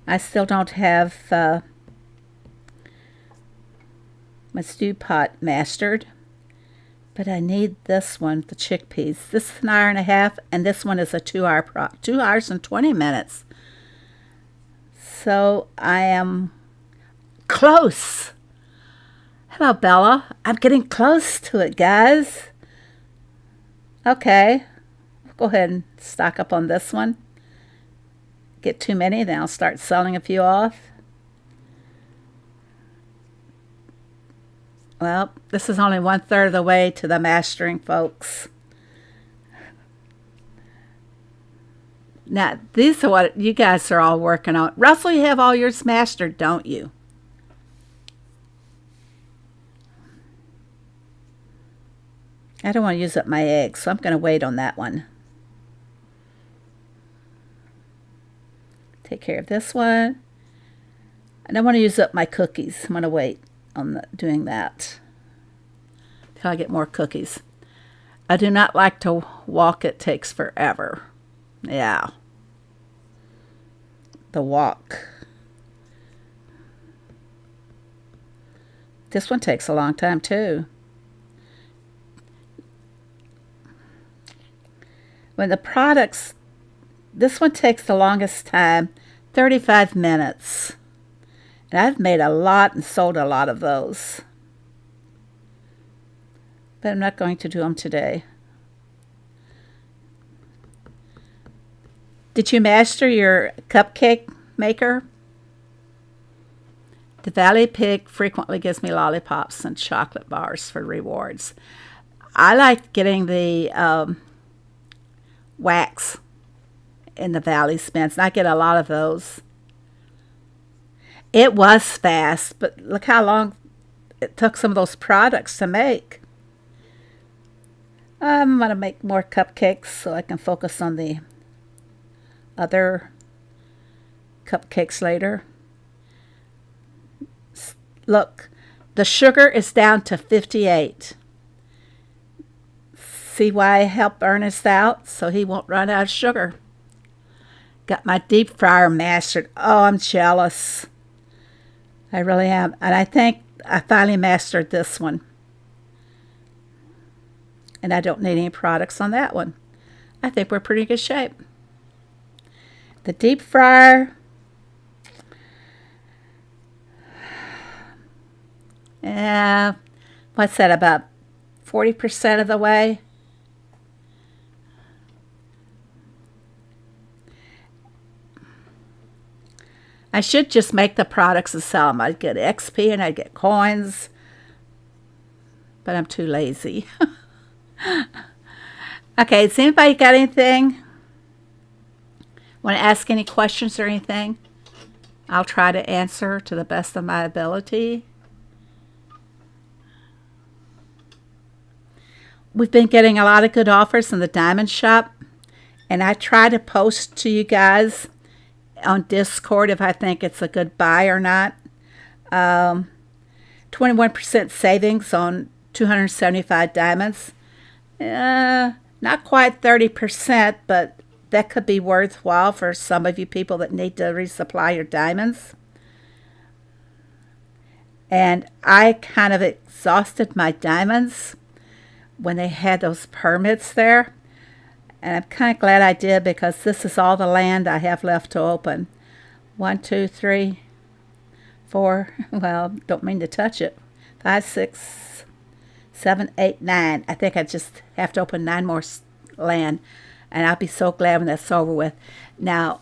I still don't have my stew pot mastered, but I need this one, the chickpeas. This is an hour and a half, and this one is a 2 hours and 20 minutes. So I am close. Hello, Bella. I'm getting close to it, guys. Okay. Go ahead and stock up on this one. Get too many, then I'll start selling a few off. Well, this is only 1/3 of the way to the mastering, folks. Now, these are what you guys are all working on. Russell, you have all yours mastered, don't you? I don't want to use up my eggs, so I'm going to wait on that one. Take care of this one. I don't want to use up my cookies. I'm going to wait on doing that till I get more cookies. I do not like to walk. It takes forever. Yeah. The walk. This one takes a long time too. When the products, this one takes the longest time, 35 minutes. And I've made a lot and sold a lot of those. But I'm not going to do them today. Did you master your cupcake maker? The Valley Pig frequently gives me lollipops and chocolate bars for rewards. I like getting the wax in the Valley Spins, and I get a lot of those. It was fast, but look how long it took some of those products to make. I'm going to make more cupcakes so I can focus on the other cupcakes later. Look, the sugar is down to 58. See why I help Ernest out? So he won't run out of sugar. Got my deep fryer mastered. Oh, I'm jealous. I really am. And I think I finally mastered this one. And I don't need any products on that one. I think we're pretty good shape. The deep fryer. What's that, about 40% of the way? I should just make the products and sell them. I'd get XP and I'd get coins. But I'm too lazy. Okay, has anybody got anything? Want to ask any questions or anything? I'll try to answer to the best of my ability. We've been getting a lot of good offers in the diamond shop. And I try to post to you guys on Discord if I think it's a good buy or not. 21% savings on 275 diamonds. Not quite 30%, but that could be worthwhile for some of you people that need to resupply your diamonds. And I kind of exhausted my diamonds when they had those permits there. And I'm kind of glad I did, because this is all the land I have left to open. 1, 2, 3, 4. Well, don't mean to touch it. 5, 6, 7, 8, 9. I think I just have to open 9 more land. And I'll be so glad when that's over with. Now,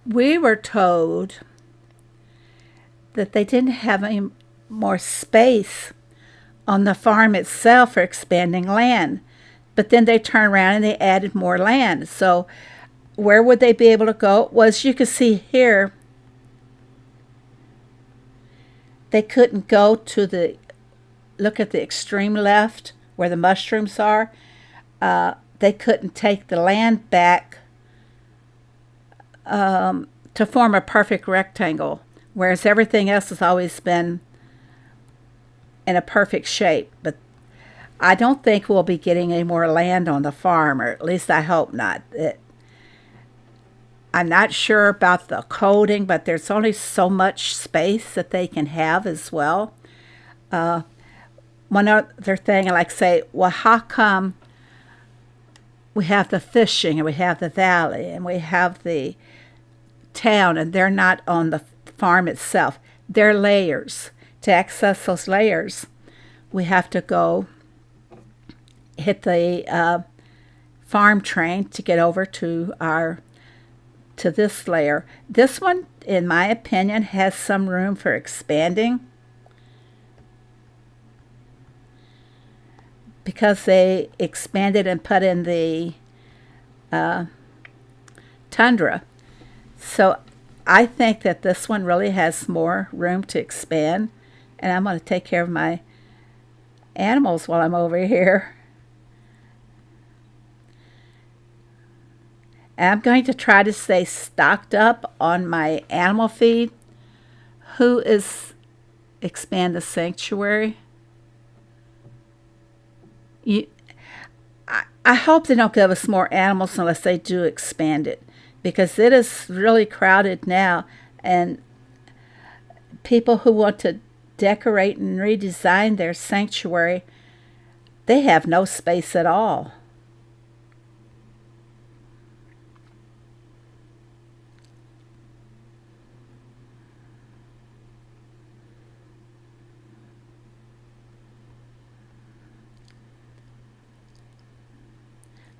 we were told that they didn't have any more space on the farm itself for expanding land. But then they turned around and they added more land. So where would they be able to go? Well, as you can see here, they couldn't go to the, look at the extreme left where the mushrooms are. They couldn't take the land back to form a perfect rectangle, whereas everything else has always been in a perfect shape. But I don't think we'll be getting any more land on the farm, or at least I hope not. I'm not sure about the coding, but there's only so much space that they can have as well. Uh, One other thing, I like say, well, how come we have the fishing and we have the valley and we have the town and they're not on the farm itself? They're layers. To access those layers, we have to go hit the farm train to get over to this layer. This one, in my opinion, has some room for expanding because they expanded and put in the tundra. So I think that this one really has more room to expand, and I'm going to take care of my animals while I'm over here. I'm going to try to stay stocked up on my animal feed. Who is expand the sanctuary? I hope they don't give us more animals unless they do expand it, because it is really crowded now, and people who want to decorate and redesign their sanctuary, they have no space at all.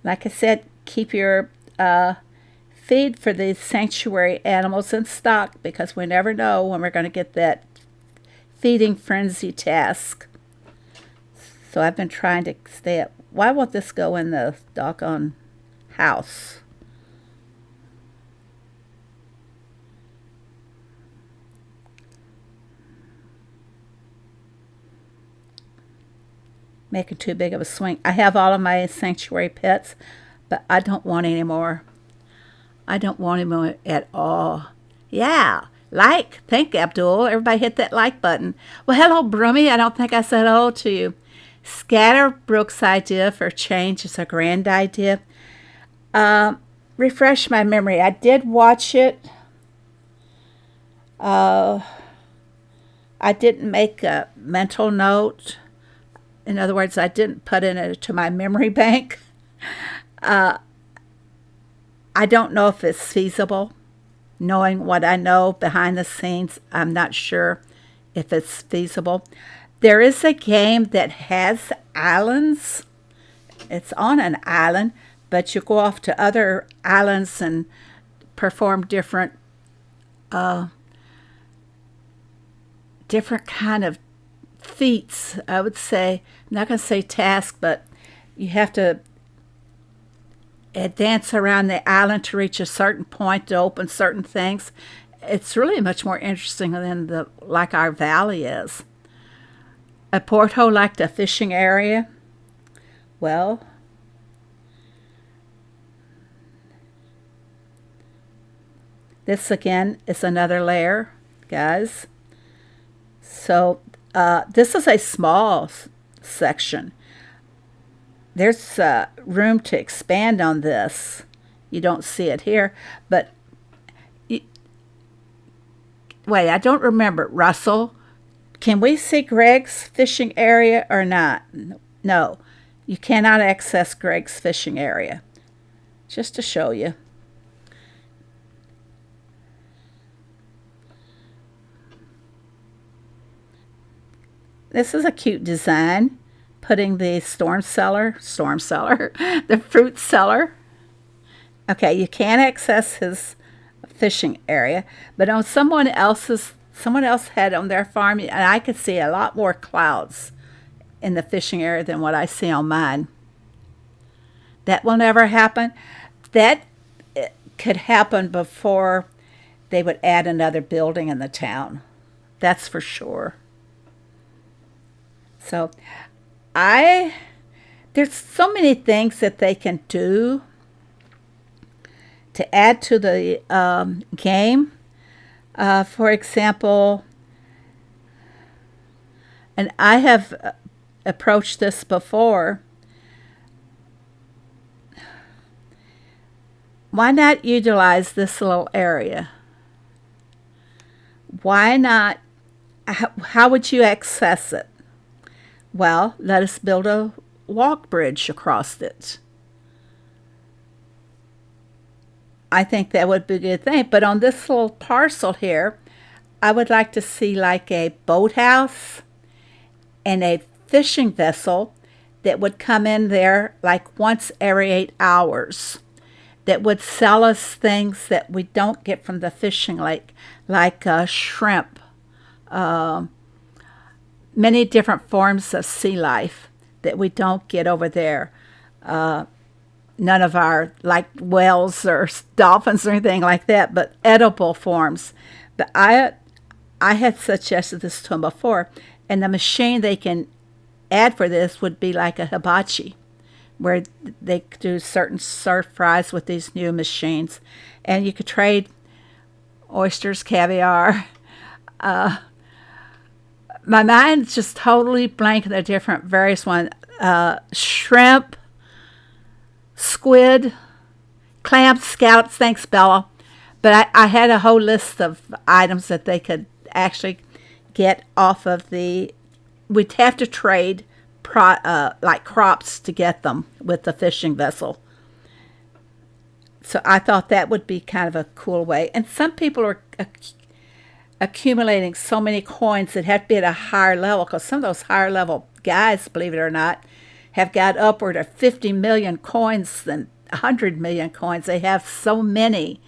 Like I said, keep your feed for these sanctuary animals in stock, because we never know when we're going to get that feeding frenzy task. So I've been trying to stay up. Why won't this go in the doggone house? Making too big of a swing. I have all of my sanctuary pets, but I don't want any more. I don't want any more at all. Yeah, like. Thank you, Abdul. Everybody hit that like button. Well, hello, Brummy. I don't think I said hello to you. Scatterbrooke's idea for change is a grand idea. Refresh my memory. I did watch it. I didn't make a mental note. In other words, I didn't put it to my memory bank. I don't know if it's feasible. Knowing what I know behind the scenes, I'm not sure if it's feasible. There is a game that has islands. It's on an island, but you go off to other islands and perform different kind of feats, I would say. I'm not going to say task, but you have to dance around the island to reach a certain point to open certain things. It's really much more interesting than like our valley is. A porthole like the fishing area. Well, this again is another layer, guys. So this is a small section. There's room to expand on this. You don't see it here, but wait, I don't remember. Russell, can we see Greg's fishing area or not? No, you cannot access Greg's fishing area. Just to show you. This is a cute design, putting the the fruit cellar. Okay, you can't access his fishing area, but on someone else had on their farm, and I could see a lot more clouds in the fishing area than what I see on mine. That will never happen. That could happen before they would add another building in the town. That's for sure. So there's so many things that they can do to add to the game. For example, and I have approached this before, Why not utilize this little area? Why not? How would you access it? Well, let us build a walk bridge across it. I think that would be a good thing. But on this little parcel here, I would like to see like a boathouse and a fishing vessel that would come in there like once every 8 hours, that would sell us things that we don't get from the fishing lake, like shrimp, many different forms of sea life that we don't get over there. None of our, like whales or dolphins or anything like that, but edible forms. But I had suggested this to them before, and the machine they can add for this would be like a hibachi, where they do certain stir fries with these new machines, and you could trade oysters, caviar. My mind's just totally blank on the different various ones. Shrimp, squid, clams, scallops. Thanks, Bella. But I had a whole list of items that they could actually get off of the. We'd have to trade like crops to get them with the fishing vessel. So I thought that would be kind of a cool way. And some people are accumulating so many coins that have to be at a higher level, because some of those higher level guys, believe it or not, have got upward of 50 million coins and 100 million coins. They have so many.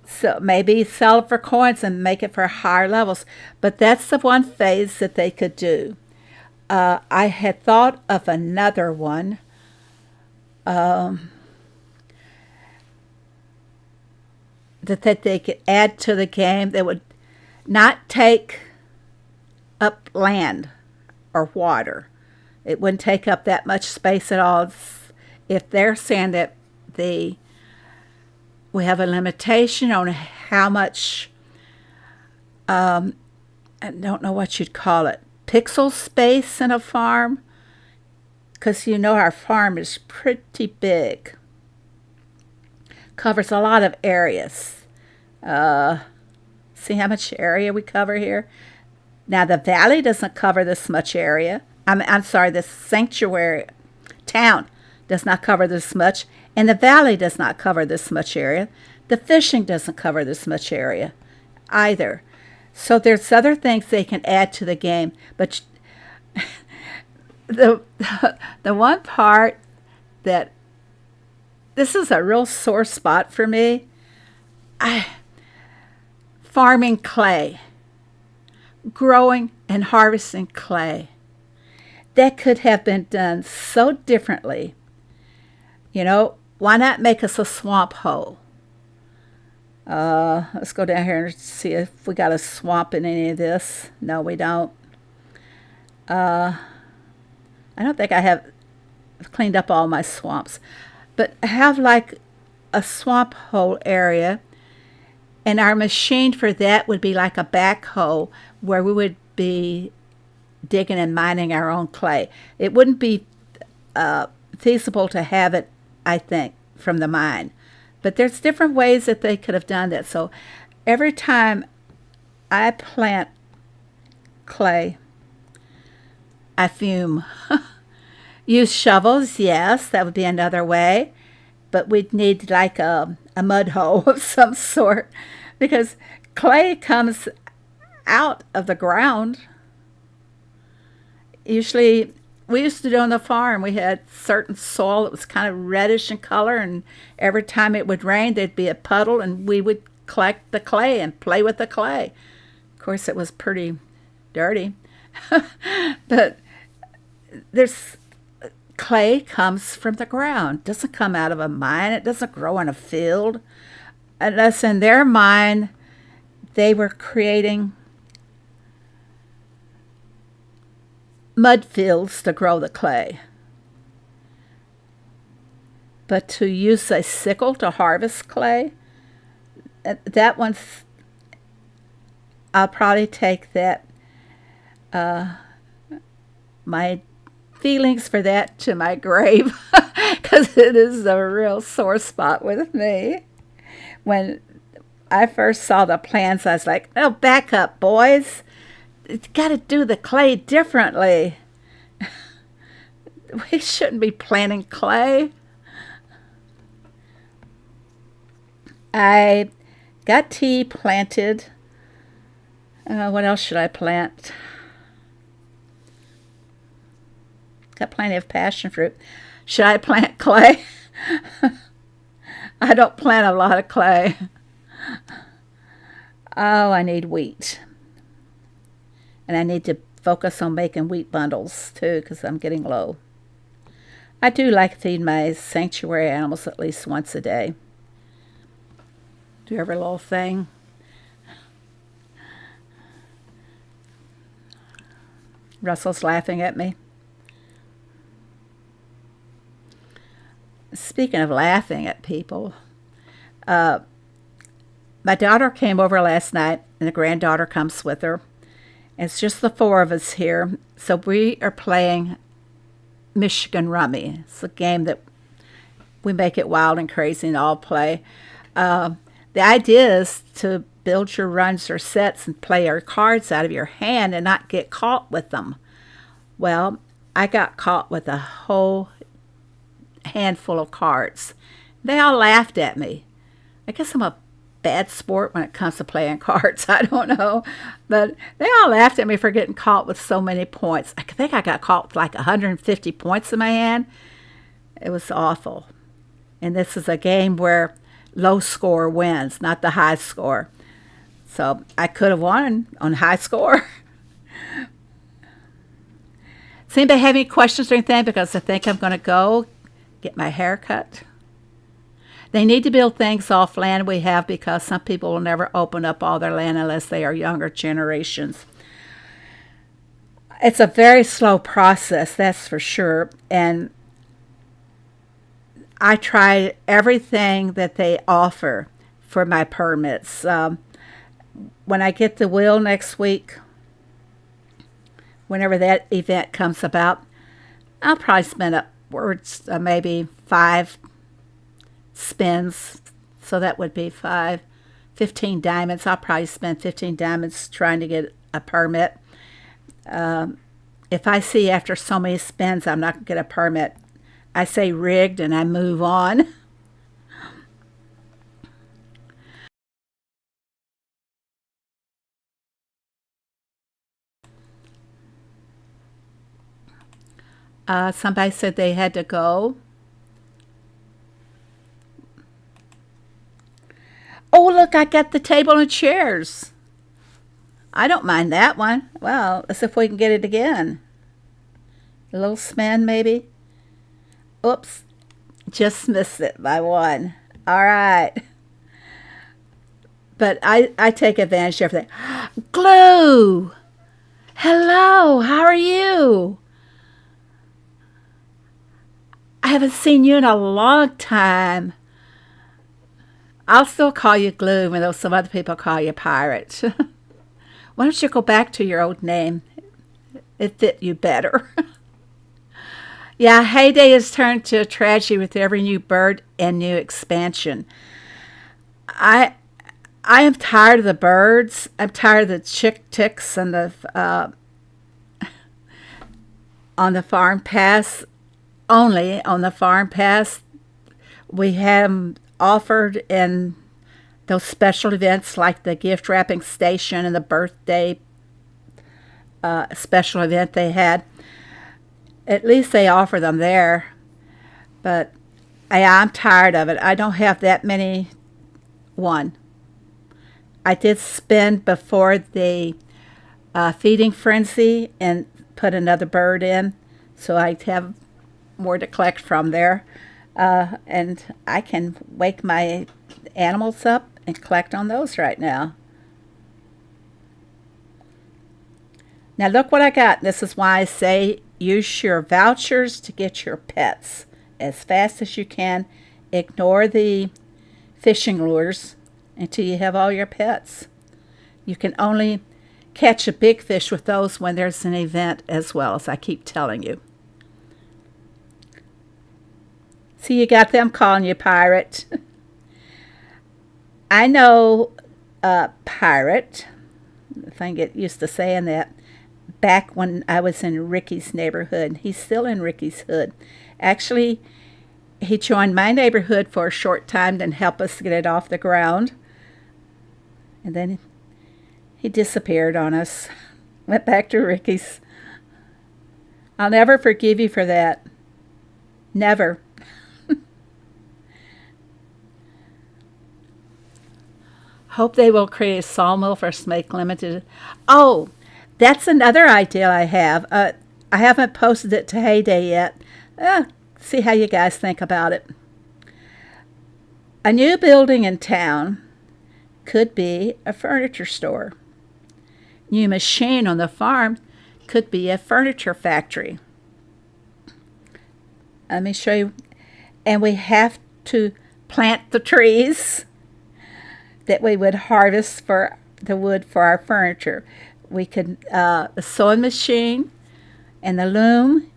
So maybe sell it for coins and make it for higher levels. But that's the one phase that they could do. I had thought of another one. That they could add to the game that would not take up land or water. It wouldn't take up that much space at all. If they're saying that we have a limitation on how much, I don't know what you'd call it, pixel space in a farm, because you know our farm is pretty big, covers a lot of areas. See how much area we cover here? Now the valley doesn't cover this much area. I'm sorry, the sanctuary town does not cover this much, and the valley does not cover this much area. The fishing doesn't cover this much area either. So there's other things they can add to the game, but the one part that this is a real sore spot for me, farming clay, growing and harvesting clay. That could have been done so differently. You know, why not make us a swamp hole? Let's go down here and see if we got a swamp in any of this. No, we don't. I don't think I have cleaned up all my swamps. But have like a swamp hole area, and our machine for that would be like a backhoe where we would be digging and mining our own clay. It wouldn't be feasible to have it, I think, from the mine. But there's different ways that they could have done that. So every time I plant clay, I fume. Use shovels, yes, that would be another way. But we'd need like a mud hole of some sort, because clay comes out of the ground. Usually, we used to do on the farm, we had certain soil that was kind of reddish in color, and every time it would rain, there'd be a puddle, and we would collect the clay and play with the clay. Of course, it was pretty dirty. But there's clay comes from the ground. It doesn't come out of a mine. It doesn't grow in a field. Unless in their mind, they were creating mud fields to grow the clay. But to use a sickle to harvest clay, that one's, I'll probably take that, my feelings for that to my grave, because it is a real sore spot with me. When I first saw the plans, I was like, oh, back up, boys. You got to do the clay differently. We shouldn't be planting clay. I got tea planted. What else should I plant? Got plenty of passion fruit. Should I plant clay? I don't plant a lot of clay. Oh, I need wheat. And I need to focus on making wheat bundles too, because I'm getting low. I do like to feed my sanctuary animals at least once a day. Do every little thing. Russell's laughing at me. Speaking of laughing at people, my daughter came over last night, and the granddaughter comes with her. It's just the four of us here, so we are playing Michigan Rummy. It's a game that we make it wild and crazy and all play. The idea is to build your runs or sets and play your cards out of your hand and not get caught with them. Well, I got caught with a whole handful of cards. They all laughed at me. I guess I'm a bad sport when it comes to playing cards. I don't know. But they all laughed at me for getting caught with so many points. I think I got caught with like 150 points in my hand. It was awful. And this is a game where low score wins, not the high score. So I could have won on high score. Does anybody have any questions or anything? Because I think I'm going to go get my hair cut. They need to build things off land we have because some people will never open up all their land unless they are younger generations. It's a very slow process, that's for sure. And I tried everything that they offer for my permits. When I get the will next week, whenever that event comes about, I'll probably spend upwards maybe 5 spins. So that would be 15 diamonds. I'll probably spend 15 diamonds trying to get a permit. If I see after so many spins I'm not going to get a permit, I say rigged and I move on. Somebody said they had to go. Oh, look, I got the table and chairs. I don't mind that one. Well, let's see if we can get it again. A little spin, maybe. Oops, just missed it by 1. All right. But I take advantage of everything. Glue! Hello, how are you? I haven't seen you in a long time. I'll still call you Glue, even though some other people call you Pirate. Why don't you go back to your old name? It fit you better. Yeah, heyday has turned to a tragedy with every new bird and new expansion. I am tired of the birds. I'm tired of the ticks and the on the farm pass. Only on the farm pass, we have them offered in those special events like the gift wrapping station and the birthday special event they had. At least they offer them there. But I'm tired of it. I don't have that many. I did spend before the feeding frenzy and put another bird in. So I have more to collect from there. And I can wake my animals up and collect on those right now. Now look what I got. This is why I say use your vouchers to get your pets as fast as you can. Ignore the fishing lures until you have all your pets. You can only catch a big fish with those when there's an event as well, as I keep telling you. See, you got them calling you Pirate. I know pirate, if I can get used to saying that, back when I was in Ricky's neighborhood. He's still in Ricky's hood. Actually, he joined my neighborhood for a short time, then helped us get it off the ground. And then he disappeared on us. Went back to Ricky's. I'll never forgive you for that. Never. Hope they will create a sawmill for Smake Limited. Oh, that's another idea I have. I haven't posted it to Heyday yet. See how you guys think about it. A new building in town could be a furniture store. New machine on the farm could be a furniture factory. Let me show you. And we have to plant the trees that we would harvest for the wood for our furniture. We could, the sewing machine and the loom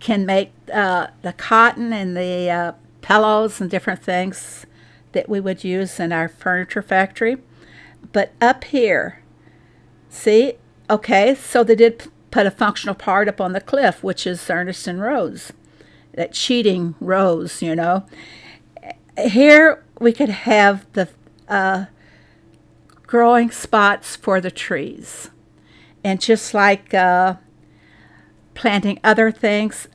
can make the cotton and the pillows and different things that we would use in our furniture factory. But up here, see, okay, so they did put a functional part up on the cliff, which is Ernest and Rose, that cheating Rose, you know. Here we could have the growing spots for the trees. And just like planting other things,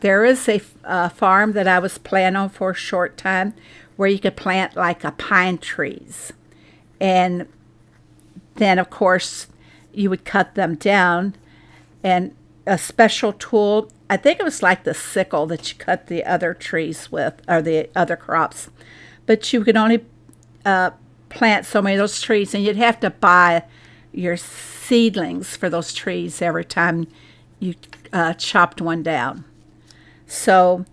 there is a farm that I was planning on for a short time where you could plant like a pine trees. And then, of course, you would cut them down. And a special tool, I think it was like the sickle that you cut the other trees with, or the other crops. But you could only plant so many of those trees, and you'd have to buy your seedlings for those trees every time you chopped one down. So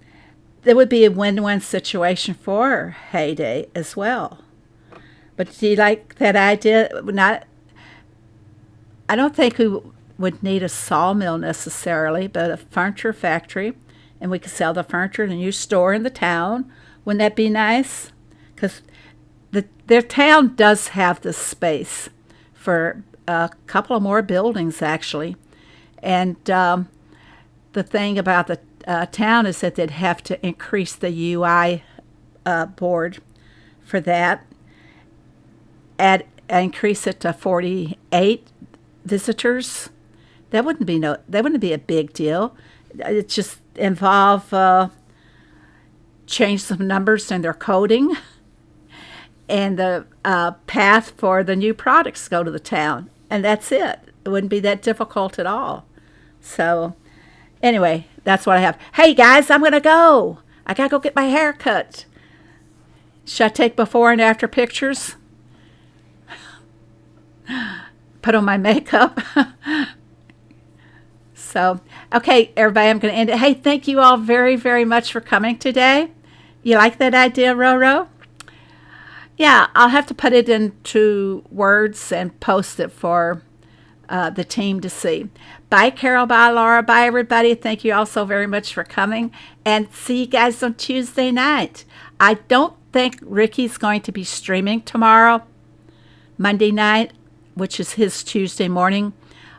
it would be a win-win situation for Heyday as well. But do you like that idea? I don't think we would need a sawmill necessarily, but a furniture factory, and we could sell the furniture in a new store in the town. Wouldn't that be nice? Because their town does have the space for a couple of more buildings, actually. And the thing about the town is that they'd have to increase the UI board for that. Increase it to 48 visitors. That wouldn't be a big deal. It just involve change some numbers in their coding, and the path for the new products go to the town, and that's it. It wouldn't be that difficult at all. So anyway, that's what I have. Hey guys, I'm gonna go. I gotta go get my hair cut. Should I take before and after pictures? Put on my makeup. So, okay, everybody, I'm going to end it. Hey, thank you all very, very much for coming today. You like that idea, Roro? Yeah, I'll have to put it into words and post it for the team to see. Bye, Carol. Bye, Laura. Bye, everybody. Thank you all so very much for coming. And see you guys on Tuesday night. I don't think Ricky's going to be streaming tomorrow, Monday night, which is his Tuesday morning.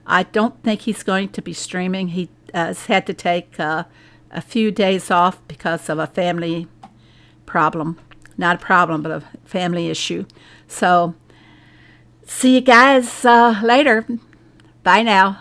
I don't think he's going to be streaming. He has had to take a few days off because of a family problem. Not a problem, but a family issue. So, see you guys later. Bye now.